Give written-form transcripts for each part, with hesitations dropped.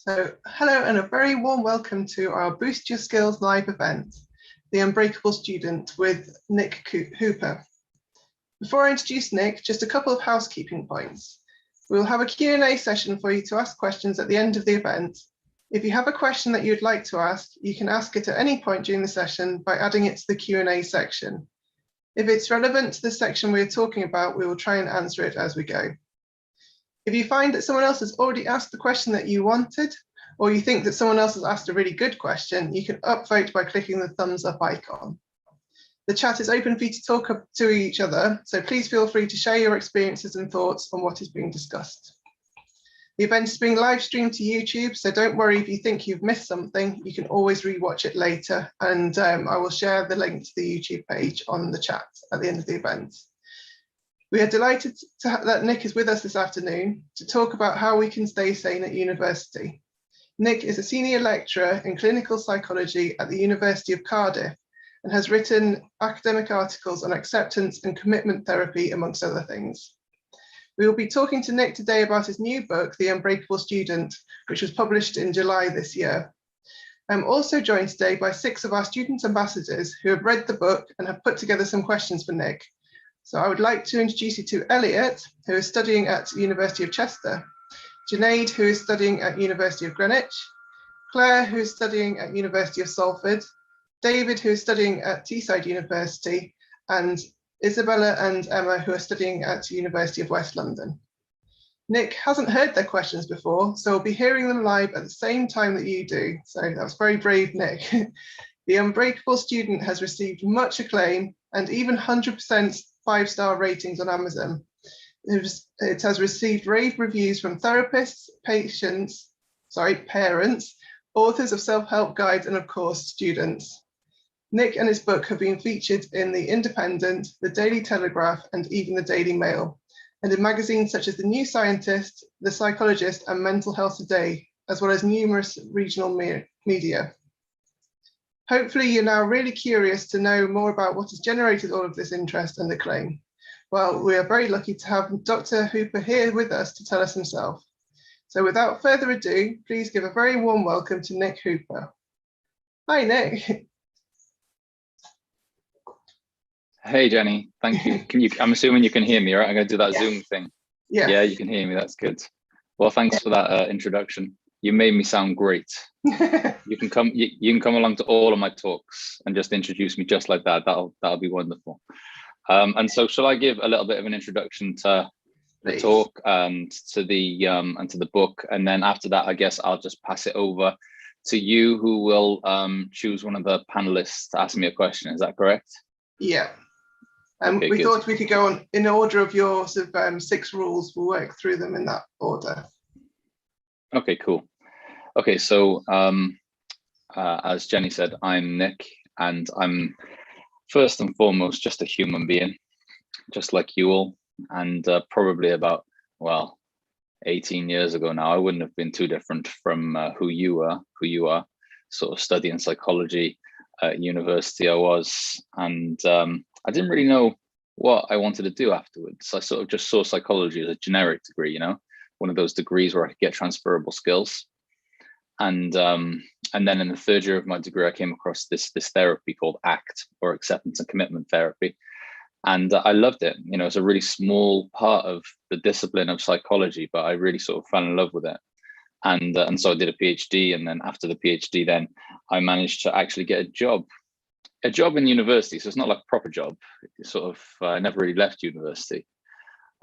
Hello and a very warm welcome to our Boost Your Skills live event, the Unbreakable Student with Nick Hooper. Before I introduce Nick, just a couple of housekeeping points. We will have a Q&A session for you to ask questions at the end of the event. If you have a question that you'd like to ask, you can ask it at any point during the session by adding it to the Q&A section. If it's relevant to the section we're talking about, we will try and answer it as we go. If you find that someone else has already asked the question that you wanted, or you think that someone else has asked a really good question, you can upvote by clicking the thumbs up icon. The chat is open for you to talk to each other, so please feel free to share your experiences and thoughts on what is being discussed. The event is being live streamed to YouTube, so don't worry if you think you've missed something, you can always rewatch it later, and I will share the link to the YouTube page on the chat at the end of the event. We are delighted that Nick is with us this afternoon to talk about how we can stay sane at university. Nick is a senior lecturer in clinical psychology at the University of Cardiff and has written academic articles on acceptance and commitment therapy, amongst other things. We will be talking to Nick today about his new book, The Unbreakable Student, which was published in July this year. I'm also joined today by 6 of our student ambassadors who have read the book and have put together some questions for Nick. So I would like to introduce you to Elliot, who is studying at University of Chester, Junaid, who is studying at University of Greenwich, Claire, who is studying at University of Salford, David, who is studying at Teesside University, and Isabella and Emma, who are studying at University of West London. Nick hasn't heard their questions before, so we'll be hearing them live at the same time that you do. So that was very brave, Nick. The Unbreakable Student has received much acclaim and even 100% 5-star ratings on Amazon. It has received rave reviews from therapists, parents, authors of self-help guides, and of course, students. Nick and his book have been featured in The Independent, The Daily Telegraph, and even the Daily Mail, and in magazines such as The New Scientist, The Psychologist, and Mental Health Today, as well as numerous regional media. Hopefully you're now really curious to know more about what has generated all of this interest and acclaim. Well, we are very lucky to have Dr. Hooper here with us to tell us himself. So without further ado, please give a very warm welcome to Nick Hooper. Hi, Nick. Hey, Jenny, thank you. I'm assuming you can hear me, right? I'm going to do that Zoom thing. Yeah, you can hear me. That's good. Well, thanks for that introduction. You made me sound great. You can come along to all of my talks and just introduce me just like that. That'll be wonderful. And so, shall I give a little bit of an introduction to the talk and to the book, and then after that, I guess I'll just pass it over to you, who will choose one of the panelists to ask me a question. Is that correct? Yeah. Okay, we thought we could go on in order of your sort of 6 rules. We'll work through them in that order. Okay, cool. Okay, so as Jenny said, I'm Nick, and I'm first and foremost just a human being, just like you all. And probably about, 18 years ago now, I wouldn't have been too different from who you are, sort of studying psychology at university I was. And I didn't really know what I wanted to do afterwards. I sort of just saw psychology as a generic degree, one of those degrees where I could get transferable skills. And then in the 3rd year of my degree, I came across this therapy called ACT, or acceptance and commitment therapy. And I loved it. It's a really small part of the discipline of psychology, but I really sort of fell in love with it. And so I did a PhD. And then after the PhD, then I managed to actually get a job in university. So it's not like a proper job. It's sort of, I never really left university.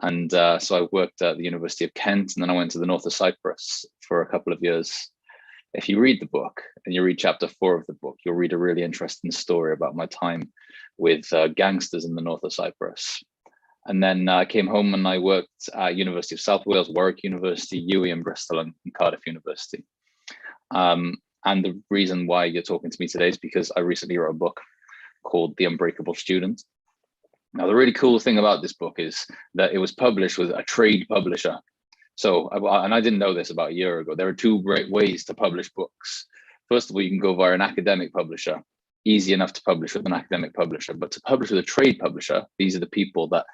And so I worked at the University of Kent, and then I went to the north of Cyprus for a couple of years. If you read the book and you read chapter 4 of the book, you'll read a really interesting story about my time with gangsters in the north of Cyprus. And then I came home and I worked at University of South Wales, Warwick University, UWE in Bristol, and Cardiff University. And the reason why you're talking to me today is because I recently wrote a book called The Unbreakable Student. Now, the really cool thing about this book is that it was published with a trade publisher. So, and I didn't know this about a year ago, there are 2 great ways to publish books. First of all, you can go via an academic publisher, easy enough to publish with an academic publisher, but to publish with a trade publisher, these are the people that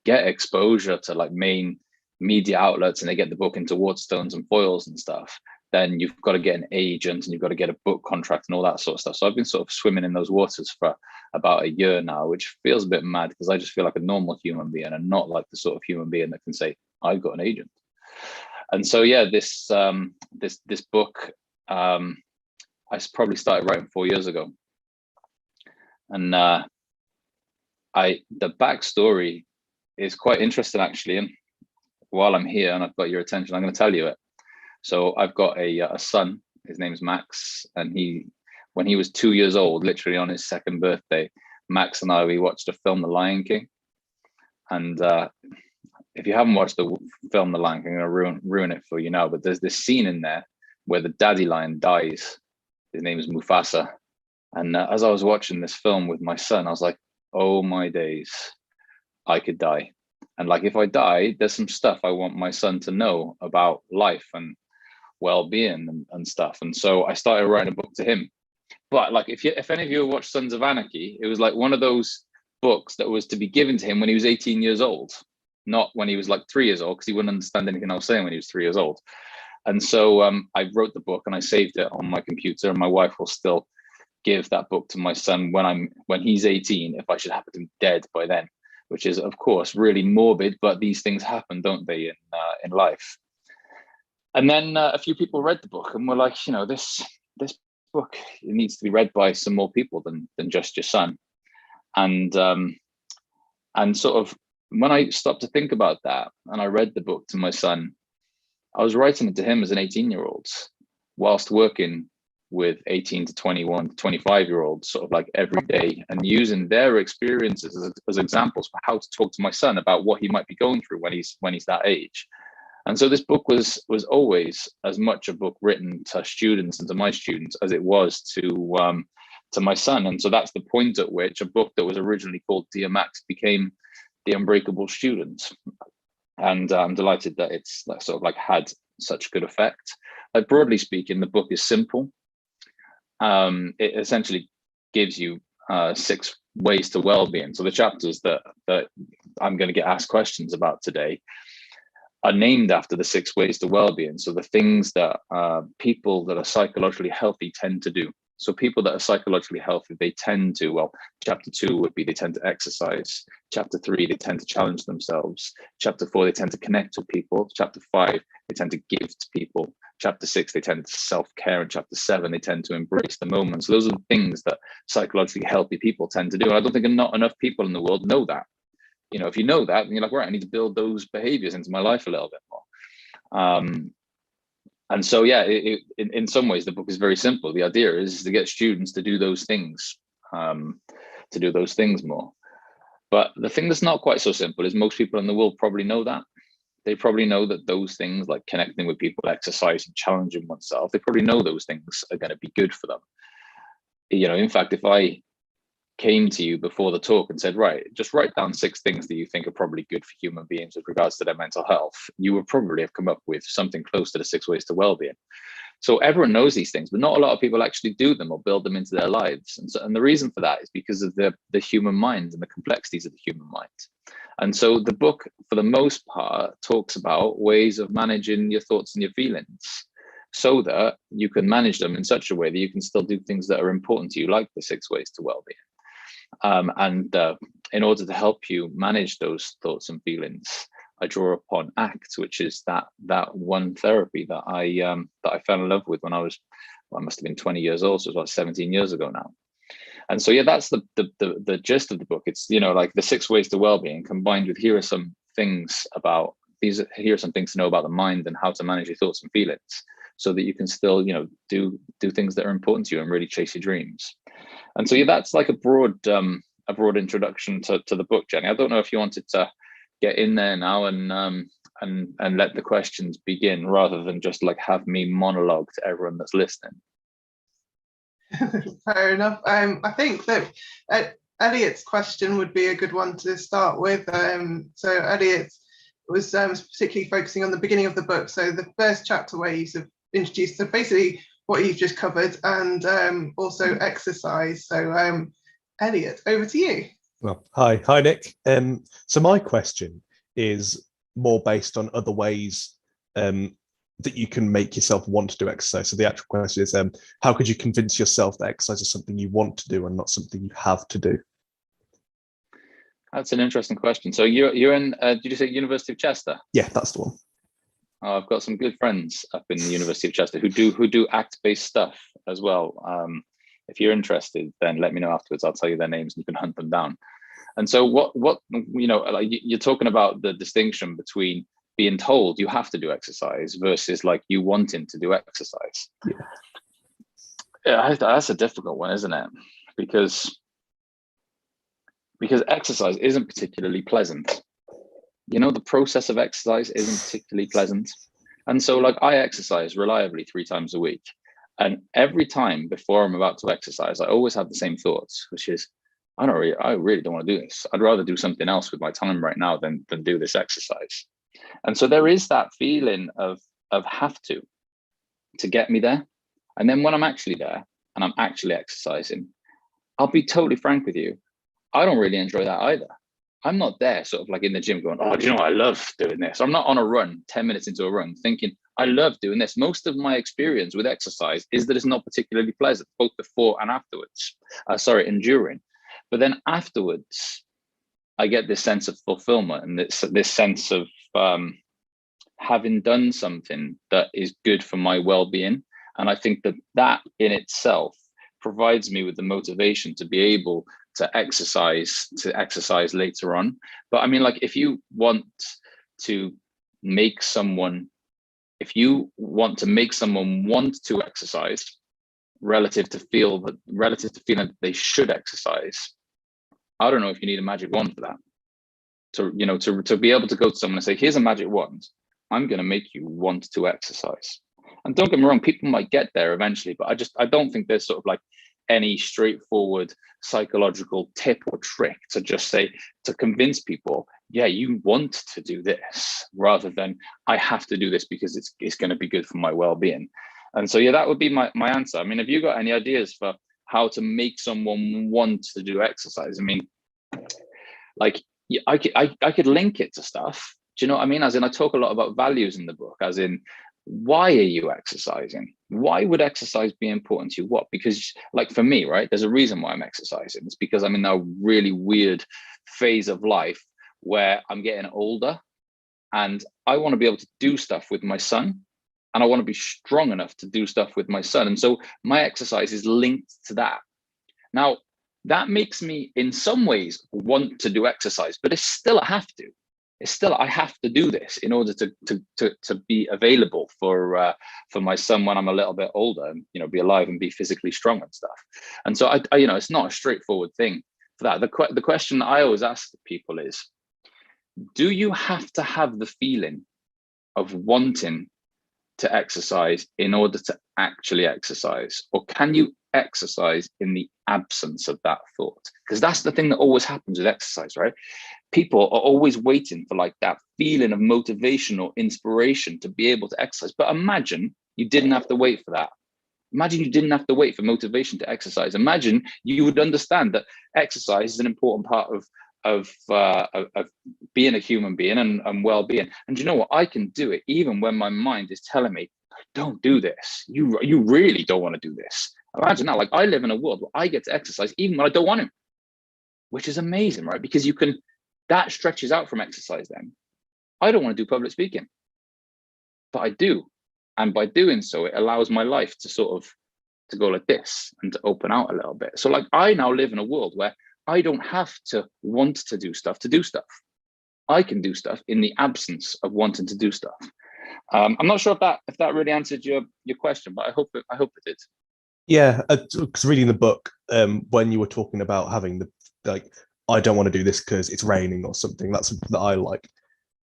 get exposure to like main media outlets, and they get the book into Waterstones and foils and stuff. then you've got to get an agent and you've got to get a book contract and all that sort of stuff. So I've been sort of swimming in those waters for about a year now, which feels a bit mad because I just feel like a normal human being and not like the sort of human being that can say, I've got an agent. And so, yeah, this book, I probably started writing 4 years ago. And the backstory is quite interesting, actually. And while I'm here and I've got your attention, I'm going to tell you it. So I've got a son, his name's Max, and when he was 2 years old, literally on his second birthday, Max and we watched a film, The Lion King. And if you haven't watched the film The Lion King, I'm going to ruin it for you now, but there's this scene in there where the daddy lion dies. His name is Mufasa. And as I was watching this film with my son, I was like, oh my days, I could die. And like, if I die, there's some stuff I want my son to know about life and well-being and stuff. And so I started writing a book to him. But like, if any of you have watched Sons of Anarchy, it was like one of those books that was to be given to him when he was 18 years old, not when he was like 3 years old, because he wouldn't understand anything I was saying when he was 3 years old. And so I wrote the book and I saved it on my computer, and my wife will still give that book to my son when he's 18, if I should happen to be dead by then, which is of course really morbid, but these things happen, don't they, in life. And then a few people read the book and were like, this book, it needs to be read by some more people than just your son. And sort of when I stopped to think about that and I read the book to my son, I was writing it to him as an 18-year-old whilst working with 18 to 21 to 25-year-olds sort of like every day, and using their experiences as examples for how to talk to my son about what he might be going through when he's that age. And so this book was always as much a book written to students and to my students as it was to my son. And so that's the point at which a book that was originally called Dear Max became The Unbreakable Student. And I'm delighted that it's sort of like had such good effect. Like, broadly speaking, the book is simple. It essentially gives you 6 ways to well-being. So the chapters that I'm going to get asked questions about today are named after the 6 ways to well-being. So the things that people that are psychologically healthy tend to do. So people that are psychologically healthy, they tend to, well, chapter 2 would be they tend to exercise. Chapter 3, they tend to challenge themselves. Chapter 4, they tend to connect with people. Chapter 5, they tend to give to people. Chapter 6, they tend to self-care. And chapter 7, they tend to embrace the moment. So those are the things that psychologically healthy people tend to do. And I don't think not enough people in the world know that. If you know that, then you're like, right, I need to build those behaviors into my life a little bit more. And so, yeah, in some ways, the book is very simple. The idea is to get students to do those things, more. But the thing that's not quite so simple is most people in the world probably know that. They probably know that those things like connecting with people, exercise, and challenging oneself, they probably know those things are going to be good for them. In fact, if I came to you before the talk and said, right, just write down 6 things that you think are probably good for human beings with regards to their mental health, you would probably have come up with something close to the 6 ways to well-being. So everyone knows these things, but not a lot of people actually do them or build them into their lives. And the reason for that is because of the human mind and the complexities of the human mind. And so the book, for the most part, talks about ways of managing your thoughts and your feelings so that you can manage them in such a way that you can still do things that are important to you, like the 6 ways to well-being. In order to help you manage those thoughts and feelings, I draw upon ACT, which is that one therapy that I fell in love with when I must have been 20 years old, so it was about 17 years ago now. And so, yeah, that's the gist of the book. It's, like the 6 ways to well-being combined with here are some things to know about the mind and how to manage your thoughts and feelings so that you can still, do things that are important to you and really chase your dreams. And so, yeah, that's like a broad introduction to the book, Jenny. I don't know if you wanted to get in there now and let the questions begin rather than just like have me monologue to everyone that's listening. Fair enough. I think that Elliot's question would be a good one to start with. So Elliot was particularly focusing on the beginning of the book. So the first chapter where you sort of introduced, so basically what you've just covered, and also exercise. So Elliot, over to you. Well, hi Nick. So my question is more based on other ways that you can make yourself want to do exercise? So the actual question is, how could you convince yourself that exercise is something you want to do and not something you have to do? That's an interesting question. So you're in, did you say University of Chester? Yeah, that's the one. I've got some good friends up in the University of Chester who do ACT-based stuff as well. If you're interested, then let me know afterwards. I'll tell you their names and you can hunt them down. And so what like you're talking about the distinction between being told you have to do exercise versus like you wanting to do exercise. Yeah, that's a difficult one, isn't it? Because exercise isn't particularly pleasant. The process of exercise isn't particularly pleasant. And so like I exercise reliably 3 times a week. And every time before I'm about to exercise, I always have the same thoughts, which is, I really don't want to do this. I'd rather do something else with my time right now than do this exercise. And so there is that feeling of have to get me there. And then when I'm actually there and I'm actually exercising, I'll be totally frank with you, I don't really enjoy that either. I'm not there sort of like in the gym going, oh, do you know what? I love doing this. I'm not on a run, 10 minutes into a run thinking, I love doing this. Most of my experience with exercise is that it's not particularly pleasant, both before and afterwards. And during. But then afterwards, I get this sense of fulfillment and this sense of having done something that is good for my well-being. And I think that in itself provides me with the motivation to be able to exercise later on. But I mean, like if you want to make someone want to exercise relative to feeling that they should exercise, I don't know if you need a magic wand for that. To be able to go to someone and say, here's a magic wand, I'm going to make you want to exercise. And don't get me wrong, people might get there eventually, but I don't think there's sort of like any straightforward psychological tip or trick to just say, to convince people, yeah, you want to do this, rather than I have to do this because it's going to be good for my well-being. And so, yeah, that would be my answer. I mean, have you got any ideas for how to make someone want to do exercise? I mean, like I could link it to stuff. Do you know what I mean? As in, I talk a lot about values in the book, as in, why are you exercising? Why would exercise be important to you? What? Because like for me, right, there's a reason why I'm exercising. It's because I'm in a really weird phase of life where I'm getting older and I want to be able to do stuff with my son, and I want to be strong enough to do stuff with my son. And so my exercise is linked to that. Now, that makes me in some ways want to do exercise, but it's still a have to. It's still, I have to do this in order to be available for my son when I'm a little bit older, and be alive and be physically strong and stuff. And so I it's not a straightforward thing for that. The question I always ask people is, do you have to have the feeling of wanting to exercise in order to actually exercise, or can you exercise in the absence of that thought? Because that's the thing that always happens with exercise, right? People are always waiting for like that feeling of motivation or inspiration to be able to exercise. But imagine you didn't have to wait for that. Imagine you didn't have to wait for motivation to exercise. Imagine you would understand that exercise is an important part of being a human being and well-being. And you know what? I can do it even when my mind is telling me, don't do this. You really don't want to do this. Imagine that. Like, I live in a world where I get to exercise even when I don't want to, which is amazing, right? Because that stretches out from exercise then. I don't want to do public speaking, but I do. And by doing so, it allows my life to go like this and to open out a little bit. So like, I now live in a world where I don't have to want to do stuff. I can do stuff in the absence of wanting to do stuff. I'm not sure if that really answered your question, but I hope it did. Yeah, because reading the book, when you were talking about having I don't want to do this because it's raining or something, that's something that I like.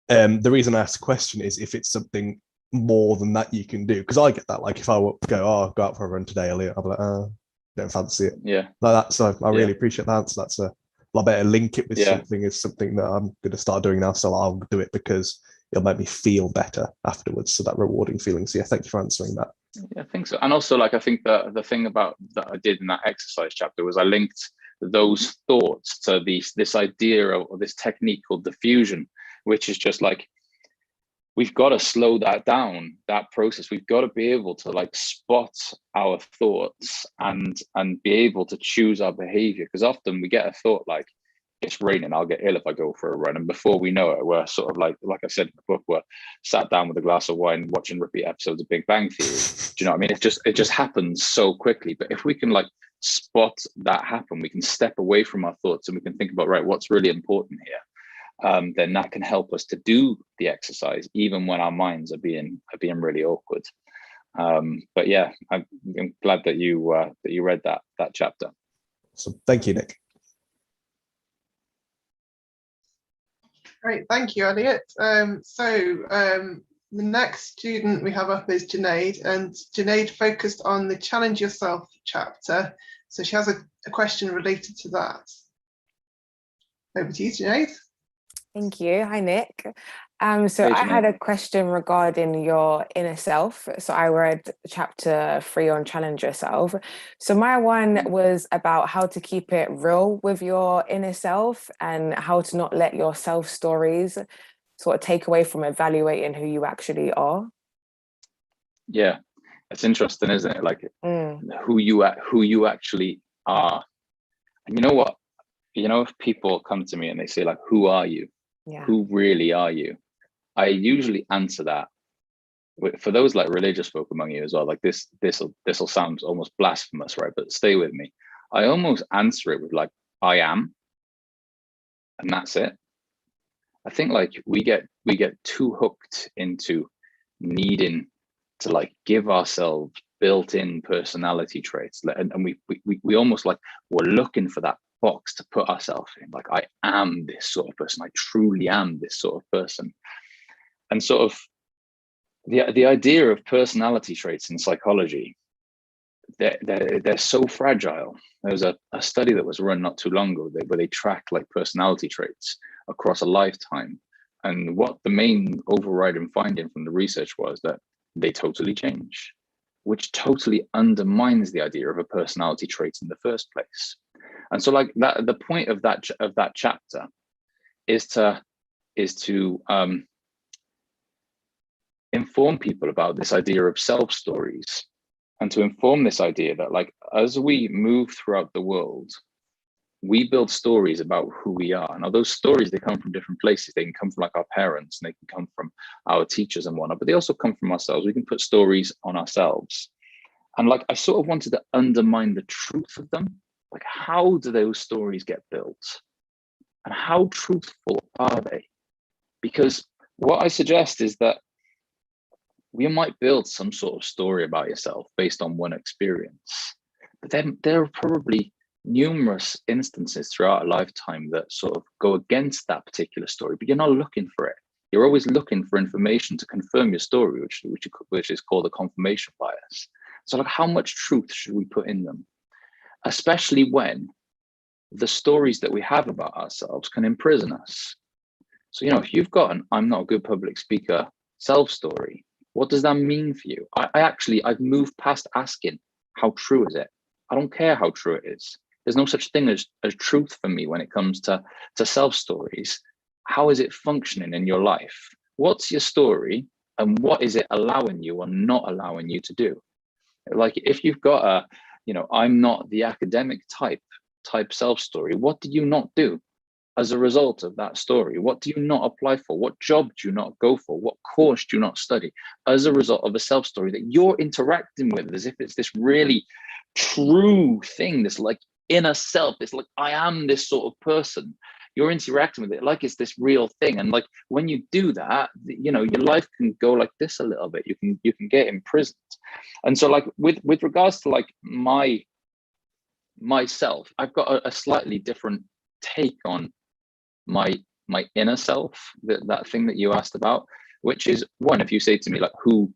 The reason I asked the question is if it's something more than that you can do, because I get that. Like if I go out for a run today, I'll be like, don't fancy it. Yeah. Like that. So I really appreciate that answer. That's a lot better. Link it with something is something that I'm going to start doing now. So I'll do it because it'll make me feel better afterwards. So that rewarding feeling. So yeah, thank you for answering that. Yeah, I think so. And also, like, I think the thing about that I did in that exercise chapter was I linked those thoughts to this idea of this technique called diffusion, which is just like, we've got to slow that down, that process. We've got to be able to like spot our thoughts and be able to choose our behavior, because often we get a thought like, it's raining, I'll get ill if I go for a run, and before we know it, we're sort of like I said in the book, we're sat down with a glass of wine watching repeat episodes of Big Bang Theory. Do you know what I mean? It just happens so quickly. But if we can like spot that happen, we can step away from our thoughts and we can think about, right, what's really important here. Then that can help us to do the exercise even when our minds are being really awkward. But yeah, I'm glad that you read that chapter. So thank you, Nick. Great, thank you, Elliot. The next student we have up is Junaid, and Junaid focused on the Challenge Yourself chapter. So she has a question related to that. Over to you, Junaid. Thank you. Hi, Nick. Hey, I had a question regarding your inner self. So I read chapter 3 on Challenge Yourself. So my one was about how to keep it real with your inner self and how to not let your self stories sort of take away from evaluating who you actually are. Yeah, it's interesting, isn't it? Like who you actually are. And you know what? You know, if people come to me and they say like, who are you? Yeah. Who really are you? I usually answer that for those like religious folk among you as well. Like this'll sound almost blasphemous, right? But stay with me. I almost answer it with like, I am, and that's it. I think like we get too hooked into needing to like give ourselves built-in personality traits, and we almost like we're looking for that box to put ourselves in. Like, I am this sort of person. I truly am this sort of person. And sort of the idea of personality traits in psychology, they're so fragile. There was a study that was run not too long ago where they tracked like personality traits across a lifetime. And what the main overriding finding from the research was that they totally change, which totally undermines the idea of a personality trait in the first place. And so like that, the point of that chapter is to inform people about this idea of self stories, and to inform this idea that like as we move throughout the world, we build stories about who we are. Now those stories, they come from different places. They can come from like our parents, and they can come from our teachers and whatnot, but they also come from ourselves. We can put stories on ourselves. And like I sort of wanted to undermine the truth of them. Like, how do those stories get built? And how truthful are they? Because what I suggest is that we might build some sort of story about yourself based on one experience, but then there are probably numerous instances throughout a lifetime that sort of go against that particular story, but you're not looking for it. You're always looking for information to confirm your story, which is called a confirmation bias. So like, how much truth should we put in them? Especially when the stories that we have about ourselves can imprison us. So, you know, if you've got an I'm not a good public speaker self story, what does that mean for you? I've moved past asking, how true is it? I don't care how true it is. There's no such thing as truth for me when it comes to self stories. How is it functioning in your life? What's your story, and what is it allowing you or not allowing you to do? Like, if you've got a, you know, I'm not the academic type self story, what did you not do as a result of that story? What do you not apply for? What job do you not go for? What course do you not study as a result of a self story that you're interacting with as if it's this really true thing, this like inner self? It's like, I am this sort of person. You're interacting with it like it's this real thing. And like, when you do that, you know, your life can go like this a little bit. You can get imprisoned. And so like with regards to like myself, I've got a slightly different take on my inner self, that thing that you asked about, which is, one, if you say to me like, who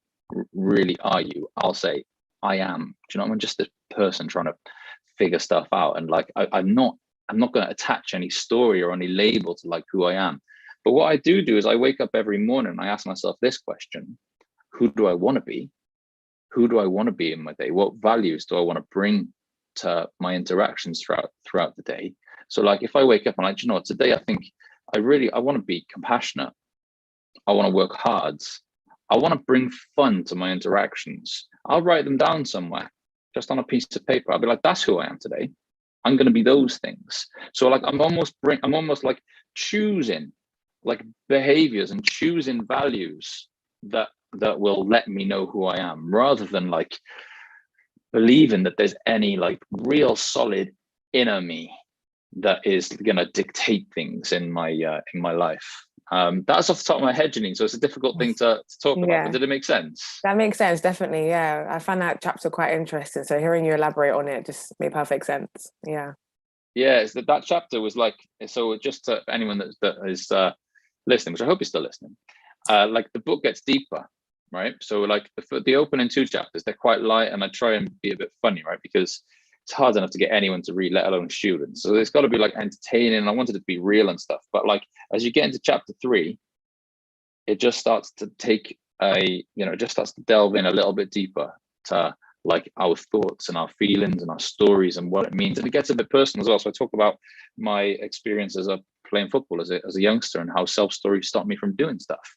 really are you? I'll say, I am. Do you know what I mean? Just this person trying to figure stuff out. And like, I'm not going to attach any story or any label to like who I am. But what I do is I wake up every morning and I ask myself this question: who do I want to be? Who do I want to be in my day? What values do I want to bring to my interactions throughout the day? So like, if I wake up and like, you know what, today I think I want to be compassionate. I want to work hard. I want to bring fun to my interactions. I'll write them down somewhere, just on a piece of paper. I'll be like, that's who I am today. I'm going to be those things. So like, I'm almost like choosing like behaviors and choosing values that will let me know who I am, rather than like believing that there's any like real solid inner me that is going to dictate things in my life. That's off the top of my head, Janine, so it's a difficult thing to talk about, but did it make sense? That makes sense, definitely. Yeah, I found that chapter quite interesting, so hearing you elaborate on it just made perfect sense. Yeah, it's that chapter was like, so just to anyone that is listening, which I hope you're still listening, like the book gets deeper, right? So like the opening 2 chapters, they're quite light, and I try and be a bit funny, right? Because it's hard enough to get anyone to read, let alone students. So it's got to be like entertaining. I wanted it to be real and stuff. But like as you get into chapter 3, it just starts to take just starts to delve in a little bit deeper to like our thoughts and our feelings and our stories and what it means. And it gets a bit personal as well. So I talk about my experience as playing football as a youngster, and how self-story stopped me from doing stuff.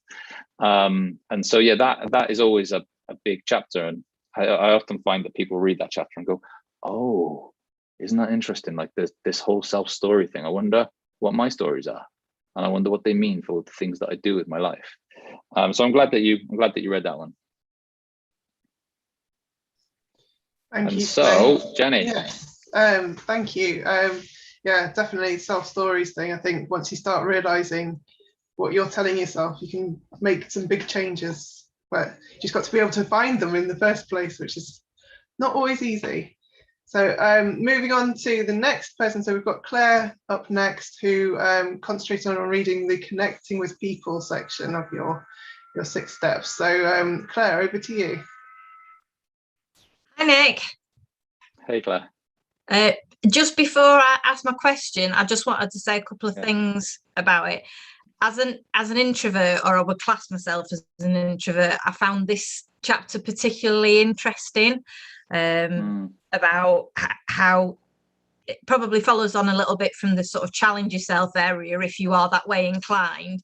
And so that is always a big chapter. And I often find that people read that chapter and go, oh, isn't that interesting? Like this whole self-story thing. I wonder what my stories are, and I wonder what they mean for the things that I do with my life. So I'm glad that you read that one. Thank you. So, Jenny. Yes, thank you. Yeah, definitely self-stories thing. I think once you start realizing what you're telling yourself, you can make some big changes, but you just got to be able to find them in the first place, which is not always easy. So moving on to the next person. So we've got Claire up next, who concentrated on reading the connecting with people section of your 6 steps. So Claire, over to you. Hi, Nick. Hey, Claire. Just before I ask my question, I just wanted to say a couple of things about it. As an introvert, or I would class myself as an introvert, I found this chapter particularly interesting, about how it probably follows on a little bit from the sort of challenge yourself area if you are that way inclined,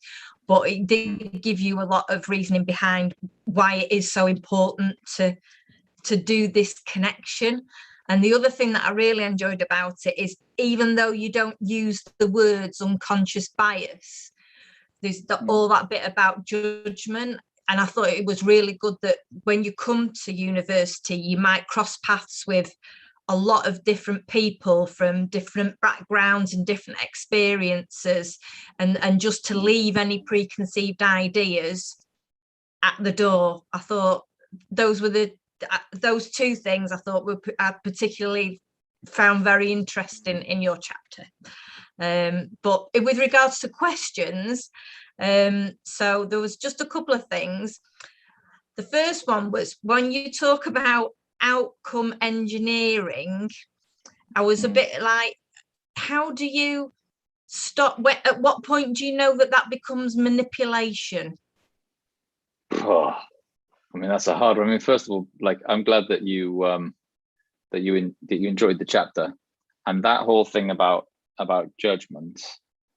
but it did give you a lot of reasoning behind why it is so important to do this connection. And the other thing that I really enjoyed about it is, even though you don't use the words unconscious bias, there's all that bit about judgment. And I thought it was really good that when you come to university, you might cross paths with a lot of different people from different backgrounds and different experiences, and just to leave any preconceived ideas at the door. I thought those 2 things I thought I particularly found very interesting in your chapter. But with regards to questions, so there was just a couple of things. The first one was when you talk about outcome engineering, I was a bit like, how do you stop? At what point do you know that becomes manipulation? Oh, I mean, that's a hard one. I mean, first of all, like, I'm glad that you enjoyed the chapter, and that whole thing about judgment.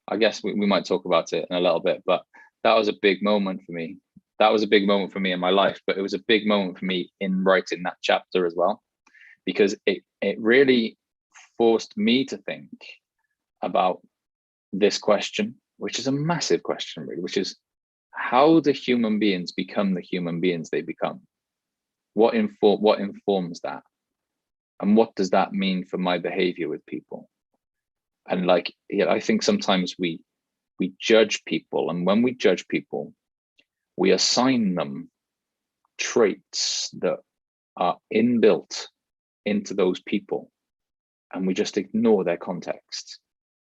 I guess we might talk about it in a little bit, but that was a big moment for me. That was a big moment for me in my life, but it was a big moment for me in writing that chapter as well, because it really forced me to think about this question, which is a massive question, really, which is, how do human beings become the human beings they become? What informs that? And what does that mean for my behavior with people? And like, I think sometimes we judge people, and when we judge people, we assign them traits that are inbuilt into those people, and we just ignore their context.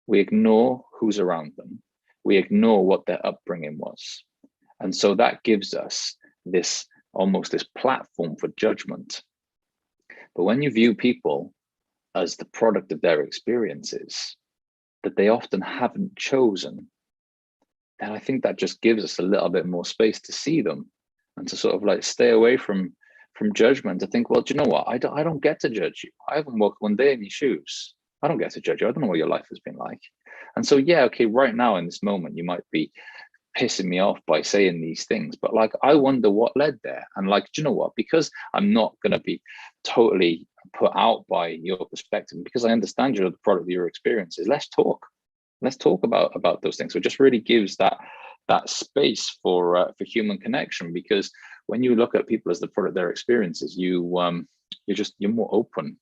We ignore who's around them. We ignore what their upbringing was. And so that gives us this platform for judgment. But when you view people as the product of their experiences that they often haven't chosen, then I think that just gives us a little bit more space to see them and to sort of like stay away from judgment, to think, well, do you know what? I don't get to judge you. I haven't walked one day in your shoes. I don't get to judge you. I don't know what your life has been like. And so, yeah, okay, right now in this moment, you might be pissing me off by saying these things, but like, I wonder what led there. And like, do you know what? Because I'm not going to be totally put out by your perspective, because I understand you're the product of your experiences. Let's talk. Let's talk about those things. So it just really gives that space for human connection, because when you look at people as the product of their experiences, you're more open.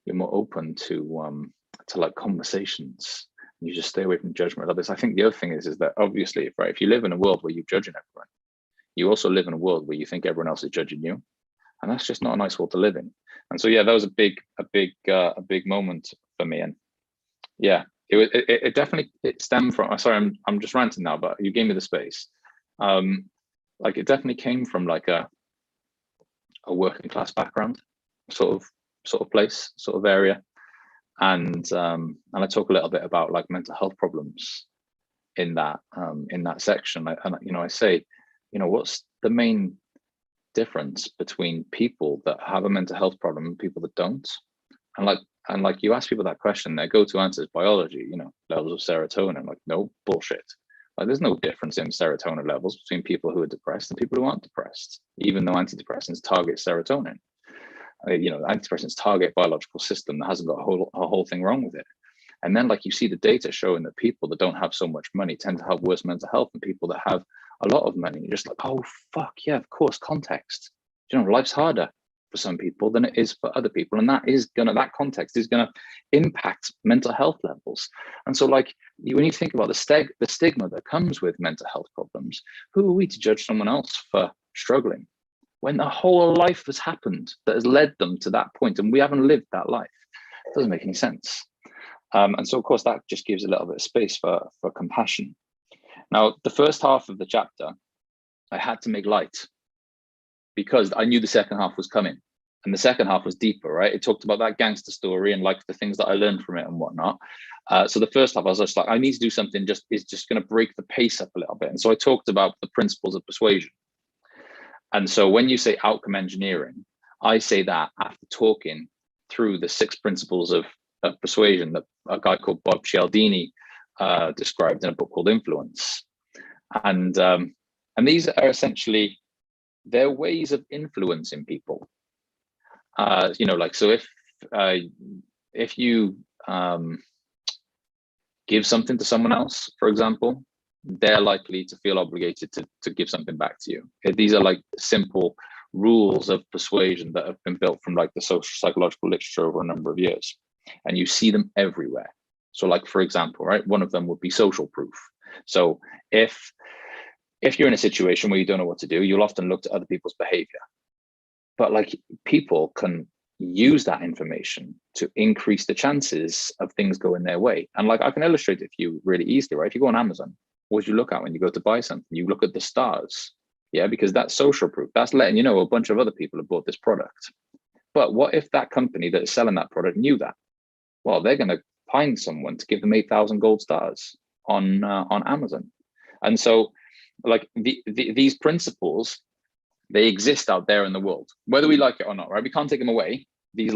You're more open to like conversations. You just stay away from judgment of others. I think the other thing is that obviously, right, if you live in a world where you're judging everyone, you also live in a world where you think everyone else is judging you, and that's just not a nice world to live in. And so, yeah, that was a big moment for me. And yeah, it definitely stemmed from. Sorry, I'm just ranting now, but you gave me the space. Like, it definitely came from like a working class background, sort of place, sort of area. And I talk a little bit about like mental health problems in that section. And I say, what's the main difference between people that have a mental health problem and people that don't? And like you ask people that question, their go-to answer is biology, levels of serotonin. Like, no, bullshit. Like, there's no difference in serotonin levels between people who are depressed and people who aren't depressed, even though antidepressants target serotonin. Antidepressants target biological system that hasn't got a whole thing wrong with it. And then, like, you see the data showing that people that don't have so much money tend to have worse mental health than people that have a lot of money. You're just like, oh fuck yeah, of course, context. Life's harder for some people than it is for other people, and that context is gonna impact mental health levels. And so, like, when you think about the stigma that comes with mental health problems, who are we to judge someone else for struggling when a whole life has happened that has led them to that point, and we haven't lived that life? It doesn't make any sense. And so, of course, that just gives a little bit of space for compassion. Now, the first half of the chapter, I had to make light because I knew the second half was coming, and the second half was deeper, right? It talked about that gangster story and like the things that I learned from it and whatnot. So the first half, I was just like, I need to do something is just going to break the pace up a little bit. And so I talked about the principles of persuasion. And so when you say outcome engineering, I say that after talking through the 6 principles of persuasion that a guy called Bob Cialdini described in a book called Influence. And these are essentially, they're ways of influencing people. So if you give something to someone else, for example, they're likely to feel obligated to give something back to you. These are like simple rules of persuasion that have been built from like the social psychological literature over a number of years, and you see them everywhere. So, like, for example, right, one of them would be social proof. So if you're in a situation where you don't know what to do, you'll often look to other people's behavior. But like, people can use that information to increase the chances of things going their way. And like, I can illustrate it for you really easily, right? If you go on Amazon, what do you look at when you go to buy something? You look at the stars, yeah, because that's social proof. That's letting you know a bunch of other people have bought this product. But what if that company that is selling that product knew that? Well, they're going to find someone to give them 8,000 gold stars on Amazon. And so, like, these principles, they exist out there in the world, whether we like it or not, right? We can't take them away. These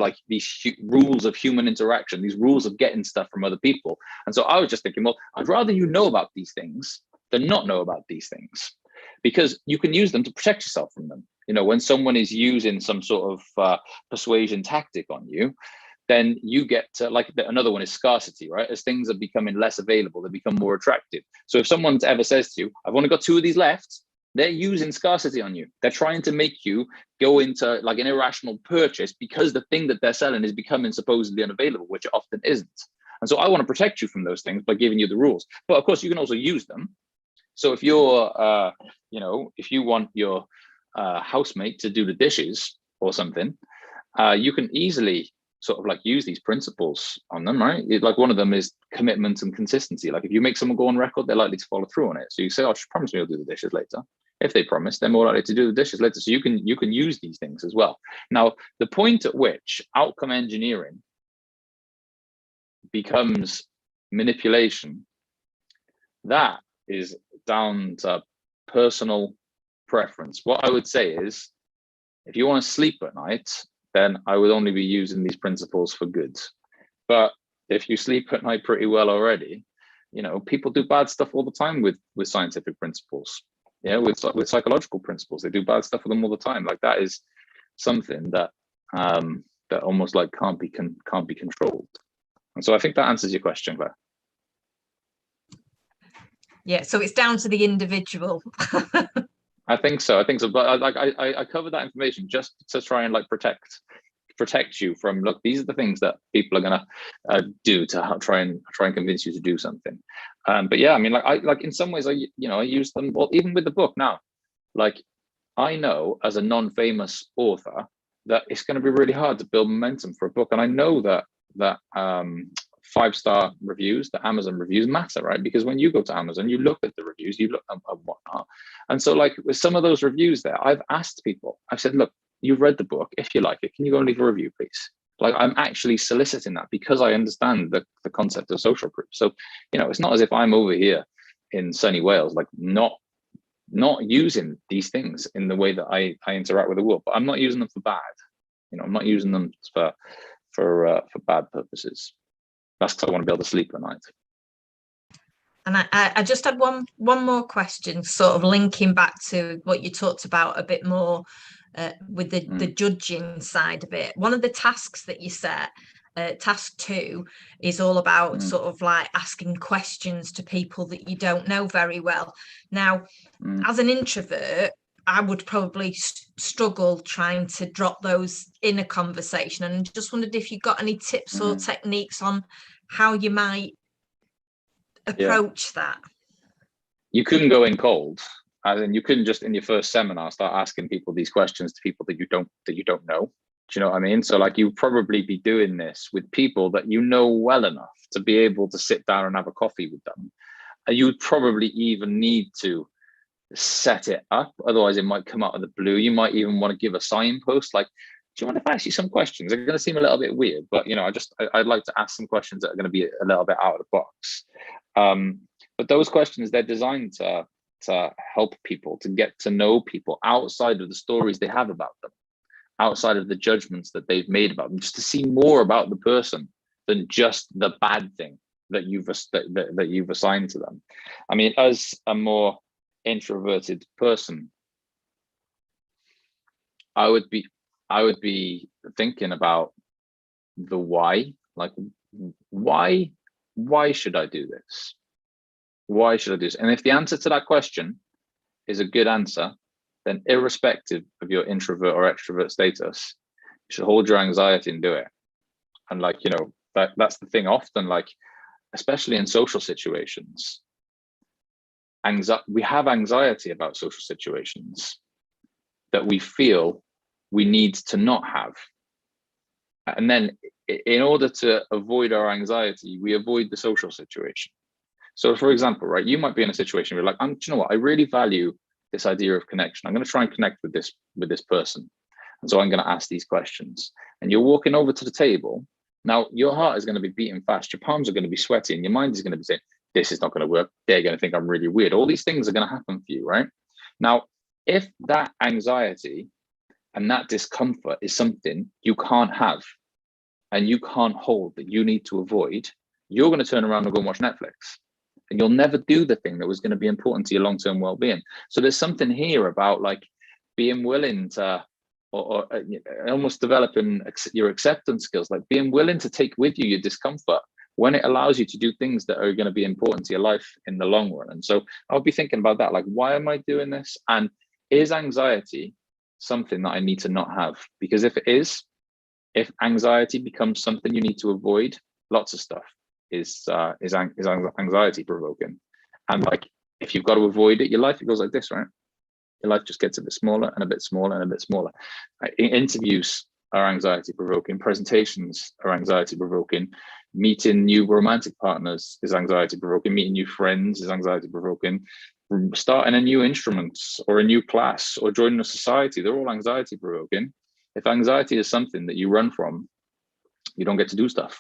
rules of human interaction, these rules of getting stuff from other people. And so I was just thinking, well, I'd rather you know about these things than not know about these things, because you can use them to protect yourself from them. When someone is using some sort of persuasion tactic on you, then you get to, like, another one is scarcity, right? As things are becoming less available, they become more attractive. So if someone ever says to you, I've only got 2 of these left, they're using scarcity on you. They're trying to make you go into like an irrational purchase because the thing that they're selling is becoming supposedly unavailable, which it often isn't. And so I want to protect you from those things by giving you the rules. But of course, you can also use them. So if you're, if you want your housemate to do the dishes or something, you can easily sort of like use these principles on them, right? Like, one of them is commitment and consistency. Like, if you make someone go on record, they're likely to follow through on it. So you say, oh, promise me you'll do the dishes later. If they promise, they're more likely to do the dishes later. So you can use these things as well. Now, the point at which outcome engineering becomes manipulation, that is down to personal preference. What I would say is, if you want to sleep at night, then I would only be using these principles for good. But if you sleep at night pretty well already, You know, people do bad stuff all the time with scientific principles. Yeah, with psychological principles, they do bad stuff with them all the time. Like that is something that that almost like can't be controlled. And so I think that answers your question, Claire. Yeah, so it's down to the individual. I think so. But I covered that information just to try and like protect you from, look, these are the things that people are gonna do to try and convince you to do something. But yeah, I mean, like in some ways, I use them. Well, even with the book now, like I know as a non-famous author that it's going to be really hard to build momentum for a book, and I know that 5-star reviews, the Amazon reviews matter, right? Because when you go to Amazon, you look at the reviews, you look at whatnot. And so like with some of those reviews there, I've asked people, I've said, look, you've read the book. If you like it, can you go and leave a review, please? Like I'm actually soliciting that because I understand the concept of social proof. So, you know, it's not as if I'm over here in sunny Wales, like not using these things in the way that I interact with the world, but I'm not using them for bad. You know, I'm not using them for bad purposes. That's because I want to be able to sleep at night. And I just had one more question, sort of linking back to what you talked about a bit more with the judging side of it. One of the tasks that you set, task 2, is all about sort of like asking questions to people that you don't know very well. Now, as an introvert, I would probably struggle trying to drop those in a conversation, and just wondered if you got any tips or techniques on how you might approach that. You couldn't go in cold, as in you couldn't just in your first seminar start asking people these questions to people that you don't know. Do you know what I mean? So like you probably be doing this with people that you know well enough to be able to sit down and have a coffee with them. And you would probably even need to set it up, otherwise it might come out of the blue. You might even want to give a signpost like, do you want to ask you some questions? They're going to seem a little bit weird, but you know, I'd like to ask some questions that are going to be a little bit out of the box. But those questions, they're designed to help people to get to know people outside of the stories they have about them, outside of the judgments that they've made about them, just to see more about the person than just the bad thing that you've assigned to them. I mean, as a more introverted person, I would be thinking about the why. Like, why should I do this? Why should I do this? And if the answer to that question is a good answer, then irrespective of your introvert or extrovert status, you should hold your anxiety and do it. And like, you know, that's the thing often, like, especially in social situations, we have anxiety about social situations that we feel we need to not have. And then in order to avoid our anxiety, we avoid the social situation. So for example, right, you might be in a situation where you're like, do you know what? I really value this idea of connection. I'm going to try and connect with this person. And so I'm going to ask these questions. And you're walking over to the table. Now your heart is going to be beating fast. Your palms are going to be sweaty and your mind is going to be saying, this is not going to work. They're going to think I'm really weird. All these things are going to happen for you, right? Now, if that anxiety and that discomfort is something you can't have and you can't hold, that you need to avoid, you're going to turn around and go and watch Netflix. And you'll never do the thing that was going to be important to your long-term well-being. So there's something here about like being willing to, or almost developing your acceptance skills, like being willing to take with you your discomfort when it allows you to do things that are going to be important to your life in the long run. And so I'll be thinking about that, like, why am I doing this? And is anxiety something that I need to not have? Because if it is, if anxiety becomes something you need to avoid, lots of stuff is anxiety provoking. And like, if you've got to avoid it, your life, it goes like this, right? Your life just gets a bit smaller and a bit smaller and a bit smaller. Interviews are anxiety provoking. Presentations are anxiety provoking. Meeting new romantic partners is anxiety provoking. Meeting new friends is anxiety provoking. Starting a new instrument or a new class or joining a society, they're all anxiety provoking. If anxiety is something that you run from, you don't get to do stuff.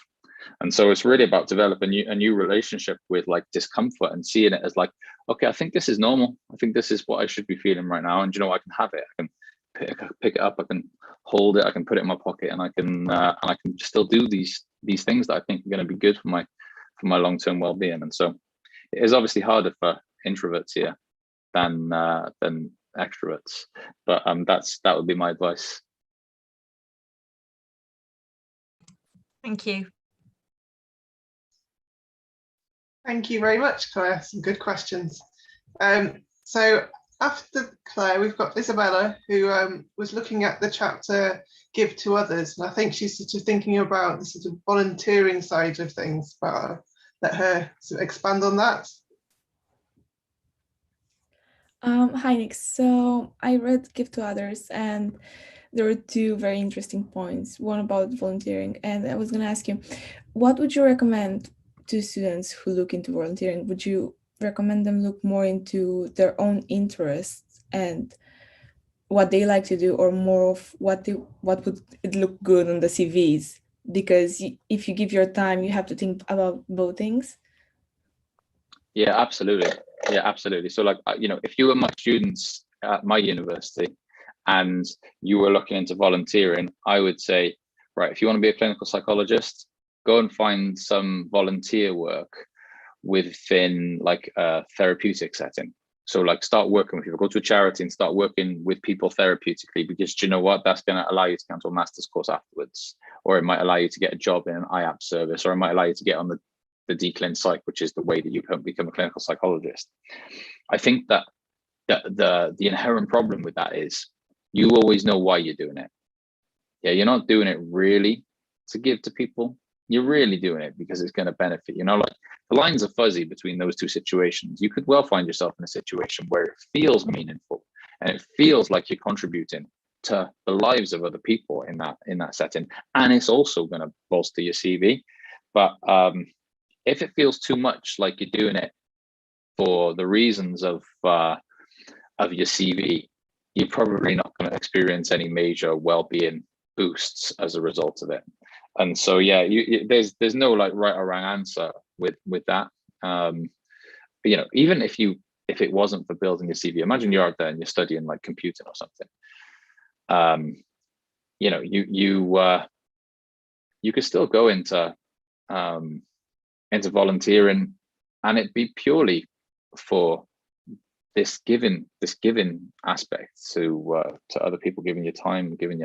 And so it's really about developing a new relationship with like discomfort and seeing it as like, okay, I think this is normal. I think this is what I should be feeling right now. And you know, I can have it. I can pick it up. I can hold it. I can put it in my pocket, and I can still do these things that I think are going to be good for my long-term well-being. And so it is obviously harder for introverts here than extroverts, but that would be my advice. Thank you. Thank you very much, Claire. Some good questions. So after Claire, we've got Isabella, who was looking at the chapter Give to Others. And I think she's sort of thinking about the sort of volunteering side of things, but I'll let her sort of expand on that. Hi, Nick. So I read Give to Others, and there were two very interesting points. One about volunteering, and I was going to ask you, what would you recommend to students who look into volunteering? Would you recommend them look more into their own interests and what they like to do, or more of what would it look good on the CVs? Because if you give your time, you have to think about both things. Yeah, absolutely. Yeah, absolutely. So like, you know, if you were my students at my university and you were looking into volunteering, I would say, right, if you want to be a clinical psychologist, go and find some volunteer work within like a therapeutic setting. So like start working with people, go to a charity and start working with people therapeutically, because do you know what? That's going to allow you to go into a master's course afterwards, or it might allow you to get a job in an IAP service, or it might allow you to get on the DClin psych, which is the way that you can become a clinical psychologist. I think that the inherent problem with that is you always know why you're doing it. Yeah, you're not doing it really to give to people. You're really doing it because it's going to benefit. You know, like the lines are fuzzy between those two situations. You could well find yourself in a situation where it feels meaningful and it feels like you're contributing to the lives of other people in that setting, and it's also going to bolster your CV. But if it feels too much like you're doing it for the reasons of your CV, you're probably not going to experience any major well-being boosts as a result of it. And so, yeah, there's no like right or wrong answer with that. You know, even if it wasn't for building your CV, imagine you're out there and you're studying like computing or something. You know, you could still go into volunteering, and it'd be purely for this giving aspect to other people, giving your time, giving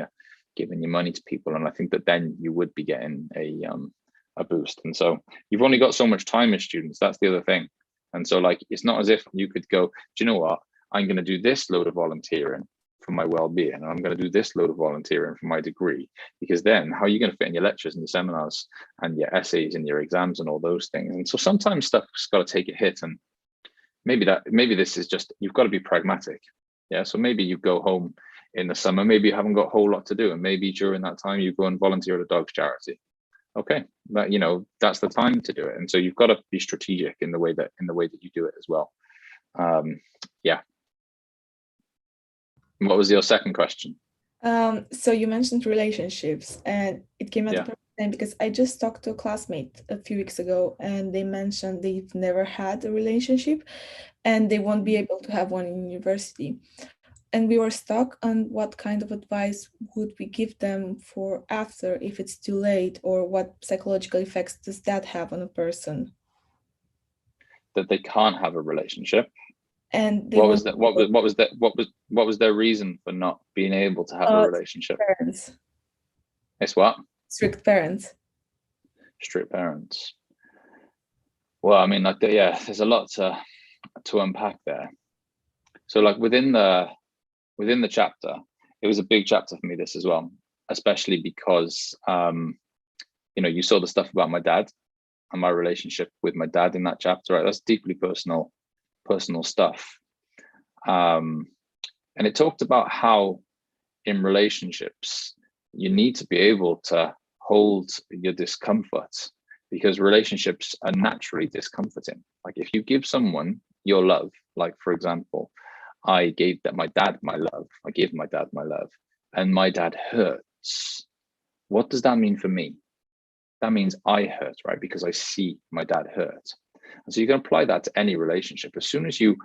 your money to people. And I think that then you would be getting a boost. And so you've only got so much time as students. That's the other thing. And so like, it's not as if you could go, do you know what, I'm going to do this load of volunteering for my well-being, and I'm going to do this load of volunteering for my degree, because then how are you going to fit in your lectures and your seminars and your essays and your exams and all those things? And so sometimes stuff's got to take a hit, and maybe this is just, you've got to be pragmatic. Yeah, so maybe you go home in the summer, maybe you haven't got a whole lot to do, and maybe during that time you go and volunteer at a dog's charity. Okay, but you know, that's the time to do it. And so you've got to be strategic in the way that you do it as well. Yeah. What was your second question? So you mentioned relationships, and it came at the perfect time because I just talked to a classmate a few weeks ago, and they mentioned they've never had a relationship and they won't be able to have one in university. And we were stuck on what kind of advice would we give them for after, if it's too late, or what psychological effects does that have on a person? That they can't have a relationship. And what was their reason for not being able to have a relationship? Parents. It's what? Strict parents. Strict parents. Well, I mean, like, there's a lot to unpack there. So like within the chapter, it was a big chapter for me, this as well, especially because you know, you saw the stuff about my dad and my relationship with my dad in that chapter, right? That's deeply personal stuff. And it talked about how in relationships you need to be able to hold your discomfort, because relationships are naturally discomforting. Like if you give someone your love, like for example, I gave my dad my love, and my dad hurts. What does that mean for me? That means I hurt, right? Because I see my dad hurt. And so you can apply that to any relationship. As soon as you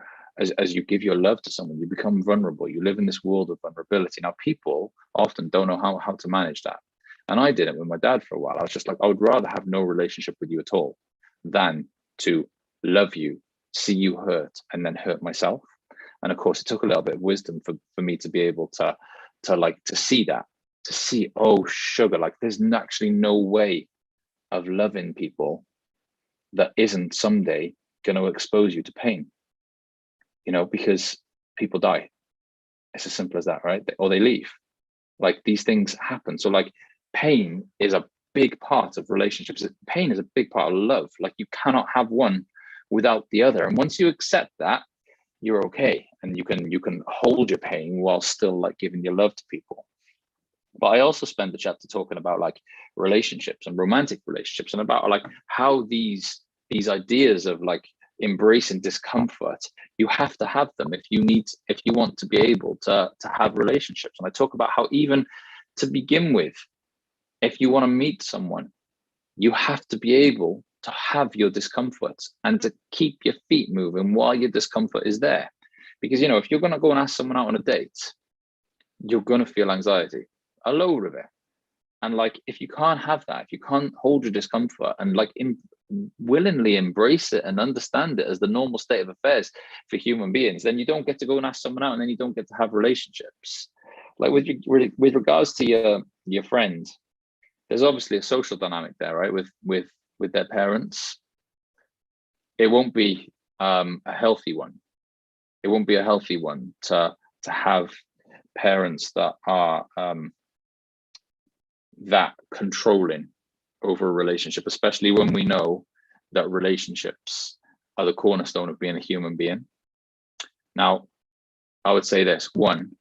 give your love to someone, you become vulnerable. You live in this world of vulnerability. Now, people often don't know how to manage that. And I did it with my dad for a while. I was just like, I would rather have no relationship with you at all than to love you see you hurt and then hurt myself. And of course, it took a little bit of wisdom for me to be able to see that, to see, oh, sugar, like there's actually no way of loving people that isn't someday going to expose you to pain, because people die. It's as simple as that, right? Or they leave. Like, these things happen. So like, pain is a big part of relationships. Pain is a big part of love. Like, you cannot have one without the other. And once you accept that, you're okay. And you can hold your pain while still like giving your love to people. But I also spent the chapter talking about like relationships and romantic relationships, and about like how these ideas of like embracing discomfort, you have to have them if you want to be able to have relationships. And I talk about how, even to begin with, if you want to meet someone, you have to be able to have your discomfort and to keep your feet moving while your discomfort is there. Because, if you're going to go and ask someone out on a date, you're going to feel anxiety, a load of it. And like, if you can't have that, if you can't hold your discomfort and like willingly embrace it and understand it as the normal state of affairs for human beings, then you don't get to go and ask someone out, and then you don't get to have relationships. Like with regards to your friend, there's obviously a social dynamic there, right? With their parents, it won't be a healthy one. It won't be a healthy one to have parents that are that controlling over a relationship, especially when we know that relationships are the cornerstone of being a human being. Now, I would say this: one,